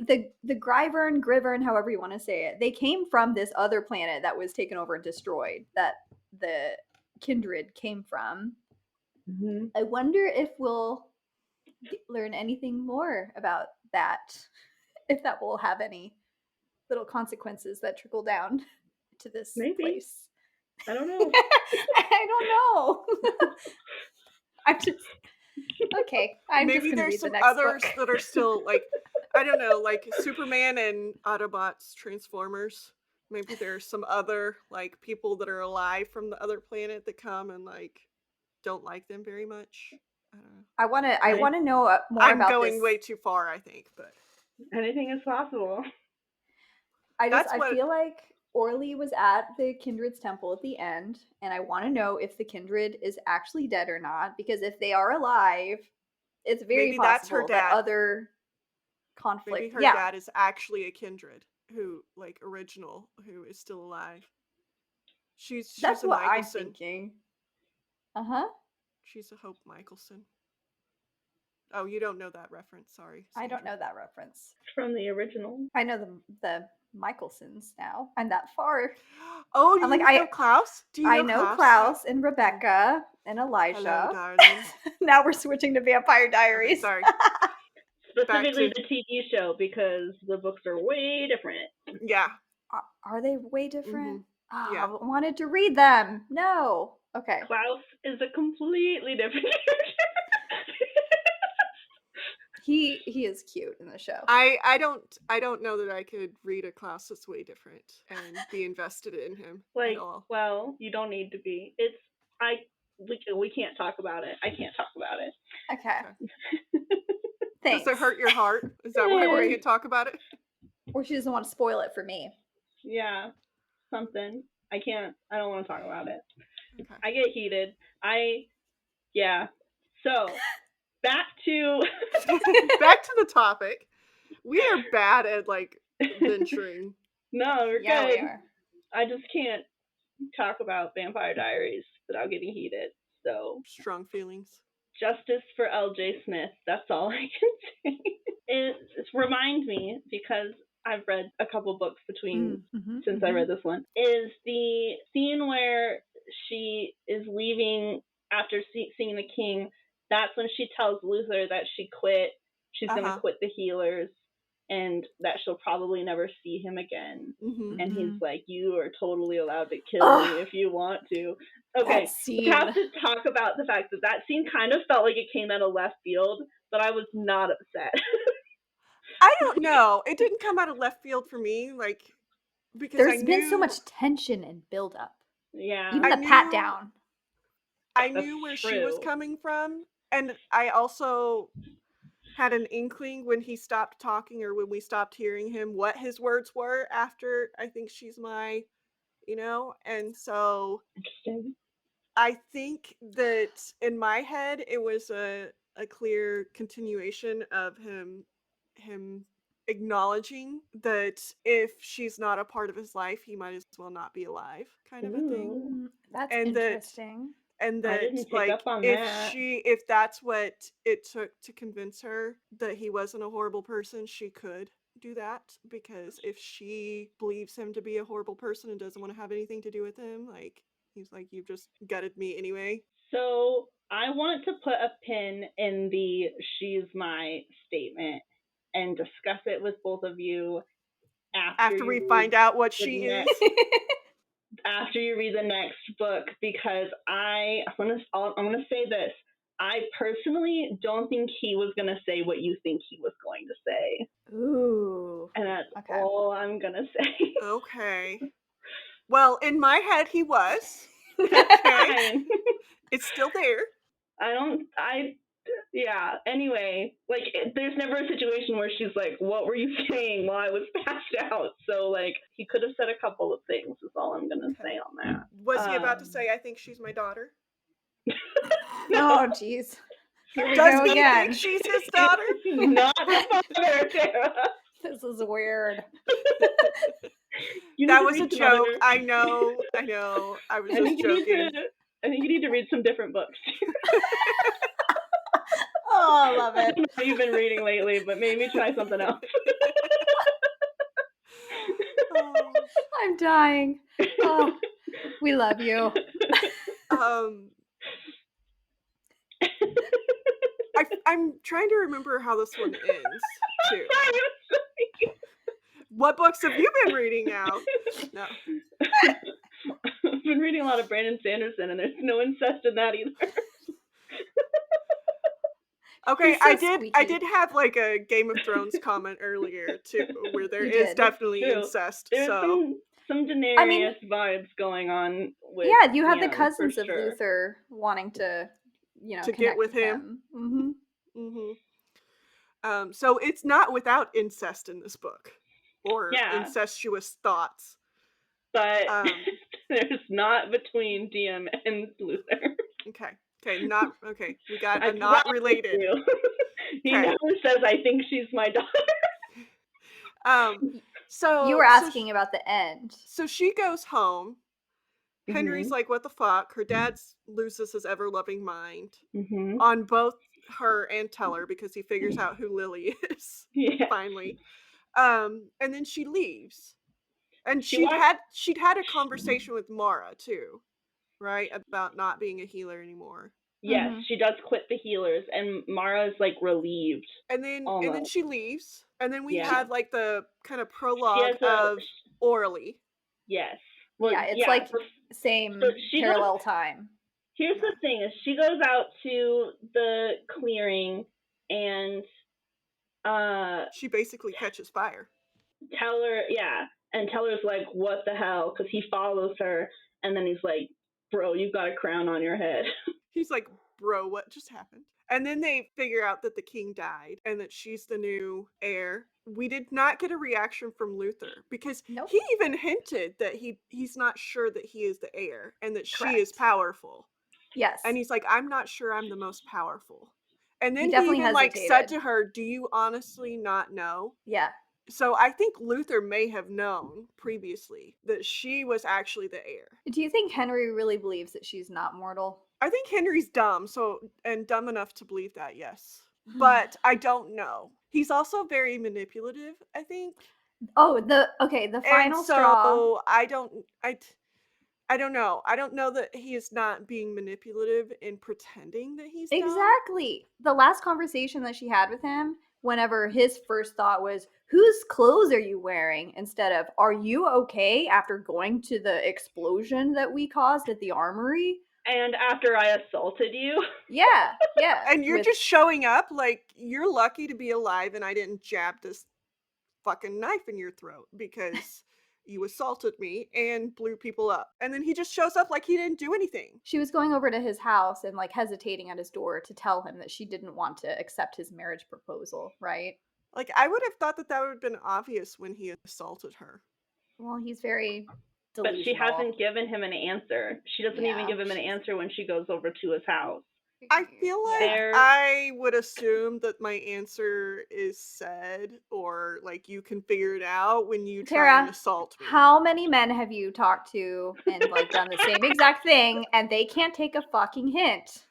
Grivern, however you want to say it, they came from this other planet that was taken over and destroyed, that the Kindred came from. I wonder if we'll learn anything more about that, if that will have any little consequences that trickle down to this place. I don't know. I don't know. I'm just okay. Maybe there's some others that are still like, I don't know, like Superman and Autobots, Transformers. Maybe there's some other like people that are alive from the other planet that come and like don't like them very much. I want to know more about this. I'm going way too far, I think, but anything is possible. I feel like Orly was at the Kindred's temple at the end, and I want to know if the Kindred is actually dead or not, because if they are alive, it's very possible that's her dad. That other conflict. Maybe her dad is actually a Kindred who is still alive. She's that's a what Michelson. I'm thinking. She's a Hope Michelson. Oh, you don't know that reference. Sorry, Sandra. I don't know that reference. From the original. I know the Michelsons now. I'm that far. Oh, you know Klaus? Do you know I know Klaus and Rebecca and Elijah. Hello, darling. Now we're switching to Vampire Diaries. Okay, sorry. Specifically the TV show, because the books are way different. Yeah. Are they way different? Mm-hmm. Yeah. I wanted to read them. No. Okay. Klaus is a completely different character. He is cute in the show. I don't know that I could read a Klaus that's way different and be invested in him at all. Well, you don't need to be. We can't talk about it. I can't talk about it. Okay. Thanks. Does it hurt your heart? Is that why we can't talk about it? Or she doesn't want to spoil it for me. Yeah. Something. I don't want to talk about it. Okay. I get heated. So back to the topic. We are bad at like venturing No, we're Yeah, we good. are. I just can't talk about Vampire Diaries without getting heated. So, Strong feelings. justice for L.J. Smith. That's all I can say. It reminds me, because I've read a couple books since I read this one, is the scene where she is leaving after seeing the king. That's when she tells Luther that she quit. She's going to quit the healers, and that she'll probably never see him again. And he's like, you are totally allowed to kill me if you want to. Okay, we have to talk about the fact that scene kind of felt like it came out of left field, but I was not upset. I don't know. It didn't come out of left field for me, like, because There's been so much tension and buildup. Yeah. Even the pat down. I knew where she was coming from, and I also had an inkling when he stopped talking, or when we stopped hearing him, what his words were after I think she's my, and so Interesting. I think that in my head it was a clear continuation of him acknowledging that if she's not a part of his life, he might as well not be alive, kind of a thing. That's interesting. And that, I didn't like, pick up on if that's what it took to convince her that he wasn't a horrible person, she could do that, because if she believes him to be a horrible person and doesn't want to have anything to do with him, like, he's like, you've just gutted me anyway. So I want to put a pin in the she's my statement and discuss it with both of you after we find out what she is. After you read the next book, because I'm gonna say this. I personally don't think he was gonna say what you think he was going to say. Ooh. And that's all I'm gonna say. Okay. Well, in my head, he was. Okay. It's still there. Yeah, anyway, like, there's never a situation where she's like, what were you saying while I was passed out? So, like, he could have said a couple of things, is all I'm gonna say on that. Was he about to say, I think she's my daughter? No. Oh, jeez. Here we Does go he again. think she's his daughter? Not the father, Tera. This is weird. That was a joke. I know. I was just joking. I think you need to read some different books. Oh, I love it. I don't know what you've been reading lately, but maybe try something else. Oh. I'm dying. Oh, we love you. I'm trying to remember how this one ends, too. What books have you been reading now? No. I've been reading a lot of Brandon Sanderson, and there's no incest in that either. Okay, So I did have, like, a Game of Thrones comment earlier too, where there is definitely incest. There's some Daenerys vibes going on with. Yeah, you have the cousins of Luther wanting to, to get with him. So it's not without incest in this book, or incestuous thoughts. But there's not between Diem and Luther. Okay, not okay. We got a not related. He never says, "I think she's my daughter." So you were asking about the end. So she goes home. Henry's like, "What the fuck?" Her dad loses his ever-loving mind on both her and Teller, because he figures out who Lily is finally. And then she leaves, and she'd had a conversation with Mara too, right, about not being a healer anymore. Yes, she does quit the healers, and Mara's like relieved. And then she leaves, and then we have like the kind of prologue of Orally. Yes. Well, it's like same parallel time. Here's the thing: is she goes out to the clearing, and she basically catches fire. And Teller's like, "What the hell?" Because he follows her, and then he's like, "Bro, you've got a crown on your head." He's like, "Bro, what just happened?" And then they figure out that the king died and that she's the new heir. We did not get a reaction from Luther, because he even hinted that he's not sure that he is the heir and that she is powerful. Yes. And he's like, "I'm not sure I'm the most powerful." And then he even like said to her, "Do you honestly not know?" Yeah. So I think Luther may have known previously that she was actually the heir. Do you think Henry really believes that she's not mortal? I think Henry's dumb, and dumb enough to believe that, yes. But I don't know. He's also very manipulative, I think. Oh, the final straw. I don't know. I don't know that he is not being manipulative and pretending that he's dumb. Exactly. The last conversation that she had with him, whenever his first thought was, whose clothes are you wearing? Instead of, are you okay after going to the explosion that we caused at the armory? And after I assaulted you? Yeah. And you're just showing up like, you're lucky to be alive and I didn't jab this fucking knife in your throat because you assaulted me and blew people up. And then he just shows up like he didn't do anything. She was going over to his house and like hesitating at his door to tell him that she didn't want to accept his marriage proposal, right? Like, I would have thought that would have been obvious when he assaulted her. Well, he's very delusional. But she hasn't given him an answer. She doesn't even give him an answer when she goes over to his house. I feel like I would assume that my answer is said, or like you can figure it out when you try and assault me. How many men have you talked to and like done the same exact thing and they can't take a fucking hint?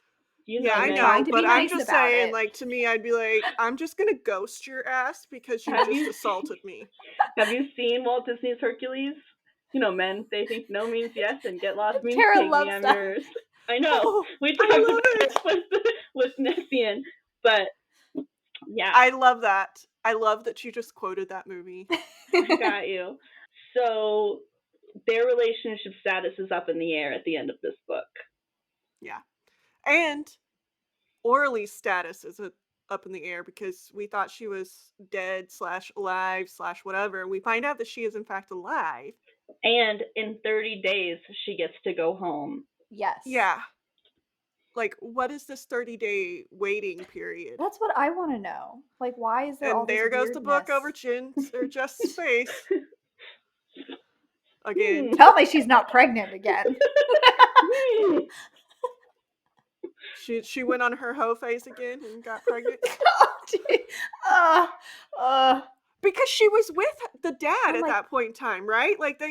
I know, but I'm just saying, like, to me, I'd be like, I'm just gonna ghost your ass because you just assaulted me. Have you seen Walt Disney's Hercules? You know, men, they think no means yes and get lost means Tera take loves me, I'm that. yours. I know. We talked about it with Nessian, but yeah. I love that. I love that you just quoted that movie. I got you. So their relationship status is up in the air at the end of this book. Yeah. And Orly's status is up in the air because we thought she was dead / alive / whatever. And we find out that she is in fact alive. And in 30 days, she gets to go home. Yes. Yeah. Like, what is this 30-day waiting period? That's what I want to know. Like, why is there all this weirdness? And there goes the book over Jess's face. Again. Tell me she's not pregnant again. She went on her hoe phase again and got pregnant. Because she was with the dad at that point in time, right? Like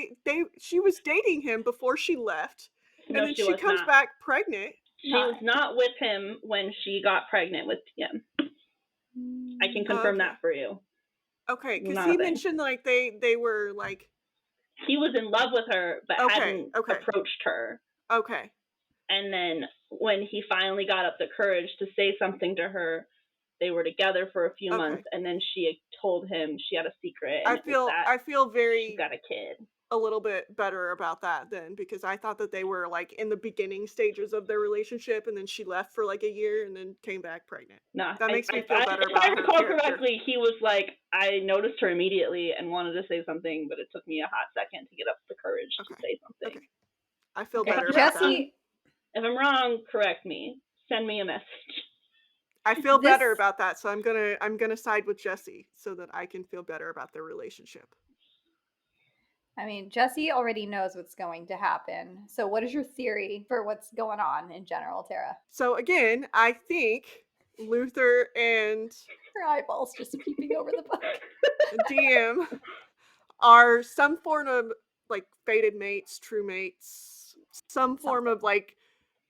she was dating him before she left, and then she comes back pregnant. She was not with him when she got pregnant with Diem. I can confirm that for you. Okay, because he mentioned like they were like. He was in love with her, but hadn't approached her. Okay. And then when he finally got up the courage to say something to her, they were together for a few months, and then she told him she had a secret. And I feel very she got a kid. A little bit better about that then, because I thought that they were like in the beginning stages of their relationship, and then she left for like a year and then came back pregnant. No, that makes me feel better about her. If I recall correctly, he was like, I noticed her immediately and wanted to say something, but it took me a hot second to get up the courage to say something. Okay. I feel better about that. If I'm wrong, correct me. Send me a message. I feel better about that, so I'm gonna side with Jessie so that I can feel better about their relationship. I mean, Jessie already knows what's going to happen. So what is your theory for what's going on in general, Tera? So again, I think Luther and her eyeballs just peeping over the book. Diem are some form of like fated mates, true mates, some form of like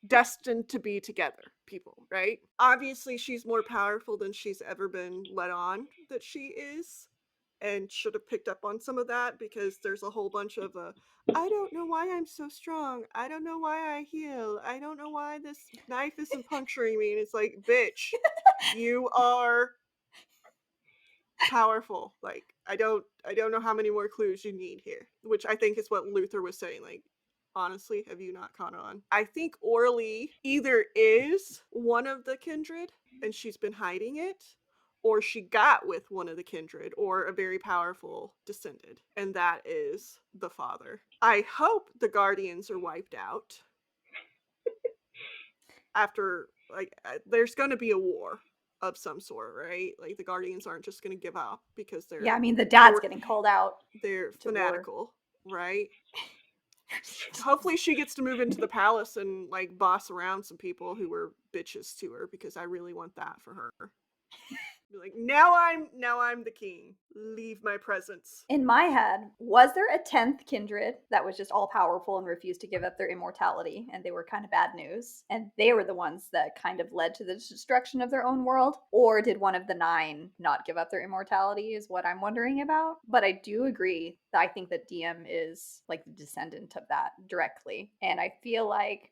destined to be together people, right? Obviously, she's more powerful than she's ever been let on that she is. And should have picked up on some of that because there's a whole bunch of I don't know why I'm so strong. I don't know why I heal. I don't know why this knife isn't puncturing me. And it's like, bitch, you are powerful. Like, I don't know how many more clues you need here, which I think is what Luther was saying. Like, honestly, have you not caught on? I think Orly either is one of the kindred and she's been hiding it, or she got with one of the kindred, or a very powerful descendant, and that is the father. I hope the Guardians are wiped out. After, like, there's going to be a war of some sort, right? Like, the Guardians aren't just going to give up because they're... Yeah, I mean, the dad's getting called out. They're fanatical, right? Hopefully she gets to move into the palace and, like, boss around some people who were bitches to her, because I really want that for her. Be like, now I'm the king. Leave my presence. In my head, was there a 10th kindred that was just all powerful and refused to give up their immortality, and they were kind of bad news, and they were the ones that kind of led to the destruction of their own world? Or did one of the 9 not give up their immortality, is what I'm wondering about. But I do agree that I think that Diem is like the descendant of that directly. And I feel like,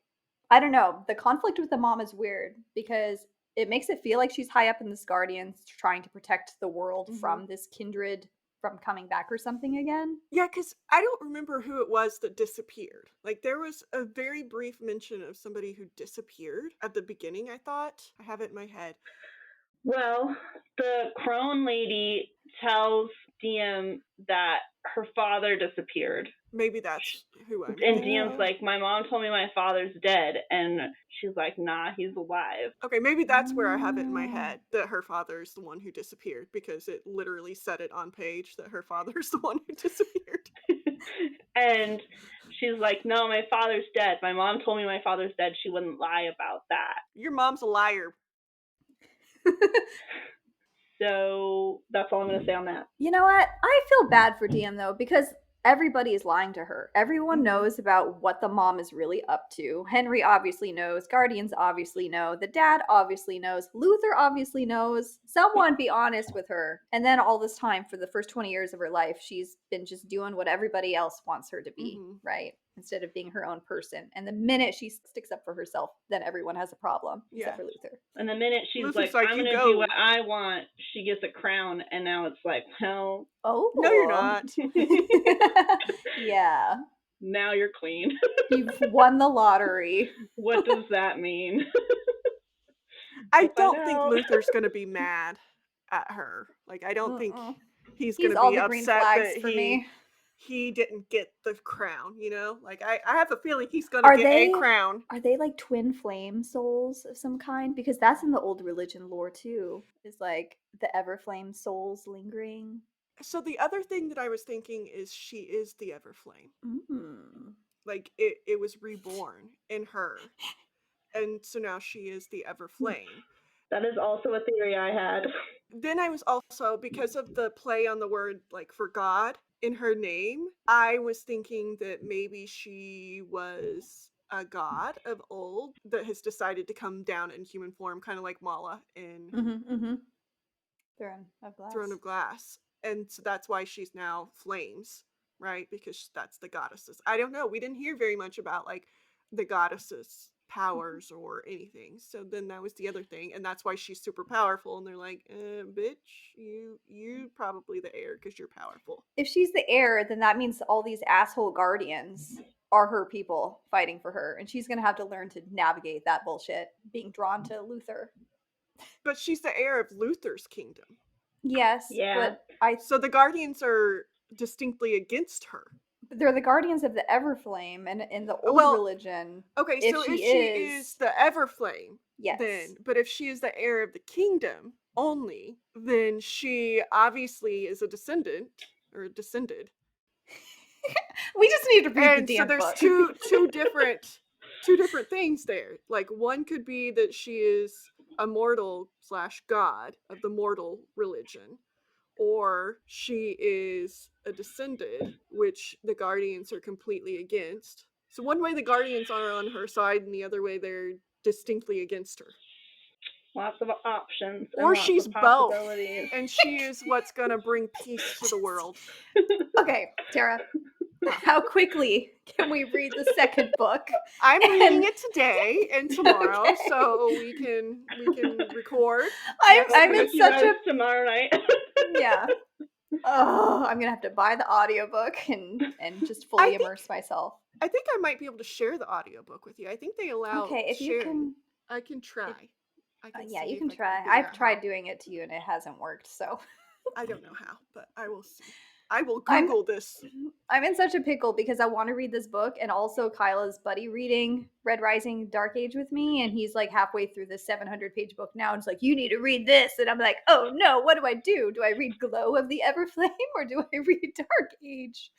I don't know, the conflict with the mom is weird because it makes it feel like she's high up in this Guardians trying to protect the world from this kindred from coming back or something again. Yeah, because I don't remember who it was that disappeared. Like, there was a very brief mention of somebody who disappeared at the beginning, I thought. I have it in my head. Well, the crone lady tells Diem that her father disappeared. Maybe that's who I'm And thinking Diem's of. like, my mom told me my father's dead. And she's like, nah, he's alive. Okay, maybe that's where I have it in my head, that her father's the one who disappeared, because it literally said it on page that her father's the one who disappeared. And she's like, no, my father's dead. My mom told me my father's dead. She wouldn't lie about that. Your mom's a liar. So that's all I'm going to say on that. You know what? I feel bad for Diem though, because everybody is lying to her. Everyone knows about what the mom is really up to. Henry obviously knows. Guardians obviously know. The dad obviously knows. Luther obviously knows. Someone be honest with her. And then all this time, for the first 20 years of her life, she's been just doing what everybody else wants her to be, right? Instead of being her own person. And the minute she sticks up for herself, then everyone has a problem, except for Luther. And the minute she's Luther's like, like, I'm "You going to go." do what I want, she gets a crown. And now it's like, well, oh, No, you're not. Yeah. Now you're queen. You've won the lottery. What does that mean? I don't think Luther's going to be mad at her. Like, I don't think he's going to all be the green upset flags that for me. he didn't get the crown, you know? Like, I have a feeling he's going to get a crown. Are they like twin flame souls of some kind? Because that's in the old religion lore too. Is like the Everflame souls lingering. So the other thing that I was thinking is she is the Everflame. Like, it was reborn in her. And so now she is the Everflame. That is also a theory I had. Then I was also, because of the play on the word, like, for God in her name, I was thinking that maybe she was a god of old that has decided to come down in human form, kind of like Mala in Throne of Glass. And so that's why she's now Flames, right? Because that's the goddesses. I don't know. We didn't hear very much about, like, the goddesses' powers or anything. So then that was the other thing. And that's why she's super powerful. And they're like, bitch, you probably the heir because you're powerful. If she's the heir, then that means all these asshole guardians are her people fighting for her. And she's going to have to learn to navigate that bullshit, being drawn to Luther. But she's the heir of Luther's kingdom. Yes. Yeah. But so the guardians are distinctly against her. They're the guardians of the Everflame, and in the old religion. Okay, so if she is the Everflame, yes. Then, but if she is the heir of the kingdom only, then she obviously is a descendant or descended. We just need to read the damn book. book. So there's two different things there. Like, one could be that she is a mortal / god of the mortal religion, or she is a descended, which the Guardians are completely against. So one way the Guardians are on her side, and the other way they're distinctly against her. Lots of options. Or she's both, and she is what's going to bring peace to the world. Okay, Tera, how quickly can we read the second book? I'm reading it today and tomorrow, so we can record. I'm in such a tomorrow night. Yeah. Oh, I'm gonna have to buy the audiobook and just fully immerse myself. I think I might be able to share the audiobook with you. I think they allow if sharing. You can. I can try. You can try. I've tried doing it to you and it hasn't worked, so. I don't know how, but I will see. I will Google this. I'm in such a pickle because I want to read this book, and also Kyla's buddy reading Red Rising Dark Age with me, and he's like halfway through this 700-page book now, and it's like, you need to read this, and I'm like, oh no, what do I do? Do I read Glow of the Everflame, or do I read Dark Age?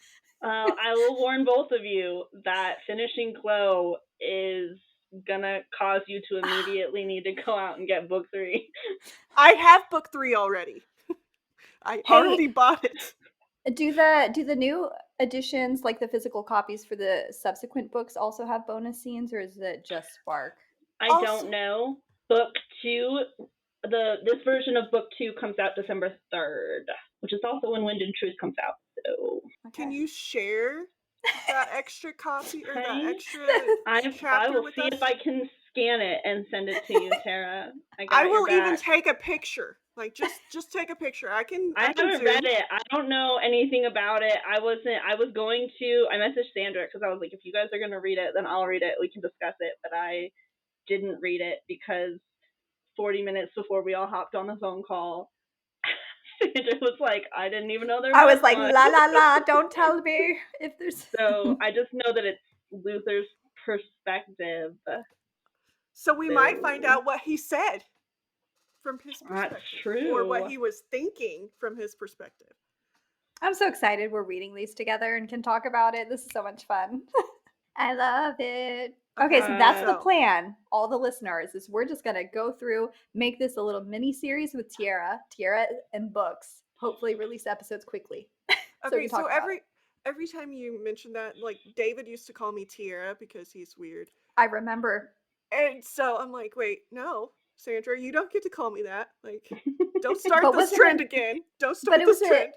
I will warn both of you that finishing Glow is gonna cause you to immediately need to go out and get book 3. I have book 3 already. I Hey. already bought it. Do the new editions, like the physical copies for the subsequent books, also have bonus scenes, or is it just Spark? I don't know. Book 2, this version of book 2 comes out December 3rd, which is also when Wind and Truth comes out. So Can you share that extra copy or that extra I chapter will with see us? if I can scan it and send it to you, Tara. I will even take a picture. Like just take a picture. I haven't read it. I don't know anything about it. I messaged Sandra because I was like, if you guys are gonna read it, then I'll read it. We can discuss it. But I didn't read it because 40 minutes before we all hopped on the phone call, Sandra was like, I didn't even know there was I was like, one. la la la, don't tell me if there's. So I just know that it's Luther's perspective. So we might find out what he said from his perspective. That's true. Or what he was thinking from his perspective. I'm so excited we're reading these together and can talk about it. This is so much fun. I love it. Okay, so that's the plan. All the listeners is we're just gonna go through, make this a little mini series with Tera and books. Hopefully, release episodes quickly. Okay, so every time you mention that, like David used to call me Tera because he's weird. I remember. And so I'm like, wait, no, Sandra, you don't get to call me that. Like, don't start this trend again. Don't start this trend.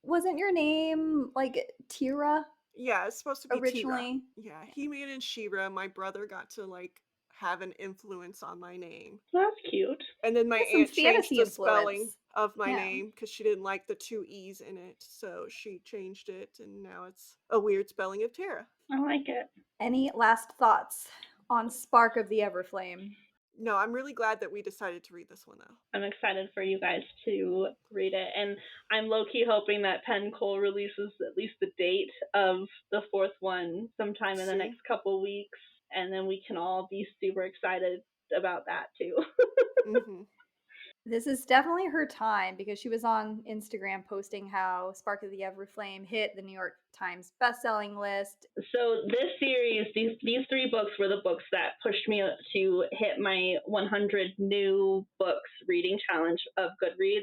Wasn't your name like Tera? Yeah, it's supposed to be originally. Tera. Yeah, He-Man and She-Ra, my brother got to like have an influence on my name. That's cute. And then my aunt changed the spelling of my name because she didn't like the 2 E's in it. So she changed it, and now it's a weird spelling of Tera. I like it. Any last thoughts on Spark of the Everflame? No, I'm really glad that we decided to read this one, though. I'm excited for you guys to read it. And I'm low-key hoping that Penn releases at least the date of the 4th one sometime in the next couple weeks. And then we can all be super excited about that, too. Mm-hmm. This is definitely her time because she was on Instagram posting how Spark of the Everflame hit the New York Times bestselling list. So this series, these 3 books were the books that pushed me to hit my 100 new books reading challenge of Goodreads.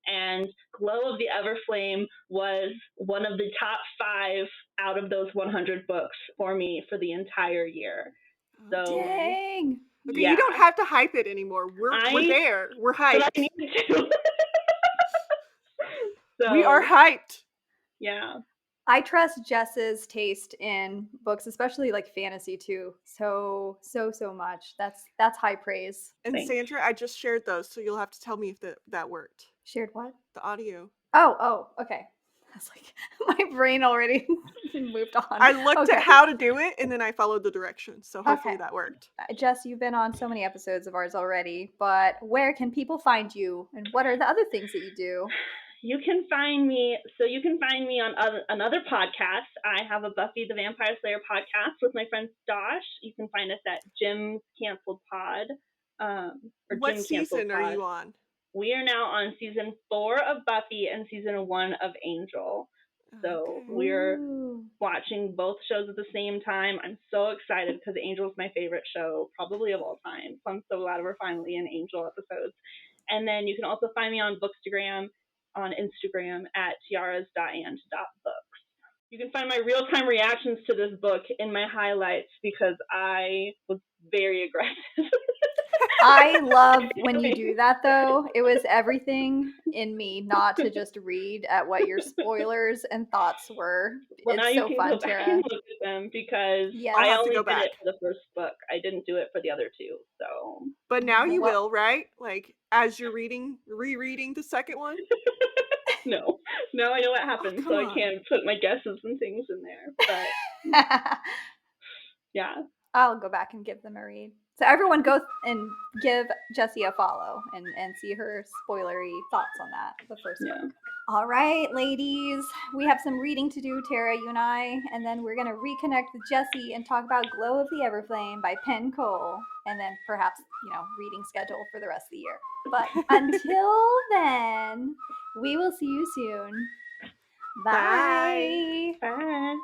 And Glow of the Everflame was one of the top 5 out of those 100 books for me for the entire year. So dang. Okay, you don't have to hype it anymore. We're there. We're hyped. But I need to. So, we are hyped. Yeah. I trust Jess's taste in books, especially like fantasy too. So much. That's high praise. And thanks. Sandra, I just shared those, so you'll have to tell me if that worked. Shared what? The audio. Oh, okay. I was like, my brain already moved on. I looked at how to do it, and then I followed the directions, so hopefully that worked. Jess, you've been on so many episodes of ours already, but where can people find you, and what are the other things that you do? You can find me on another podcast. I have a Buffy the Vampire Slayer podcast with my friend Dosh. You can find us at Jim's Canceled Pod. What season are you on? We are now on season 4 of Buffy and season 1 of Angel. So we're watching both shows at the same time. I'm so excited because Angel's my favorite show, probably of all time. So I'm so glad we're finally in Angel episodes. And then you can also find me on Bookstagram, on Instagram at tiaras.and.books. You can find my real-time reactions to this book in my highlights because I was very aggressive. I love when you do that, though. It was everything in me not to just read at what your spoilers and thoughts were. Well, it's now so you can fun, go back Tera. and look at them because I only did it for the first book. I didn't do it for the other 2. So, but now you will, right? Like as you're rereading the second one. No, I know what happened, so I can't put my guesses and things in there. But yeah, I'll go back and give them a read. So everyone go and give Jessie a follow and see her spoilery thoughts on that, the first book. All right, ladies, we have some reading to do, Tera, you and I, and then we're going to reconnect with Jessie and talk about Glow of the Everflame by Penn, and then perhaps, reading schedule for the rest of the year. But until then, we will see you soon. Bye. Bye.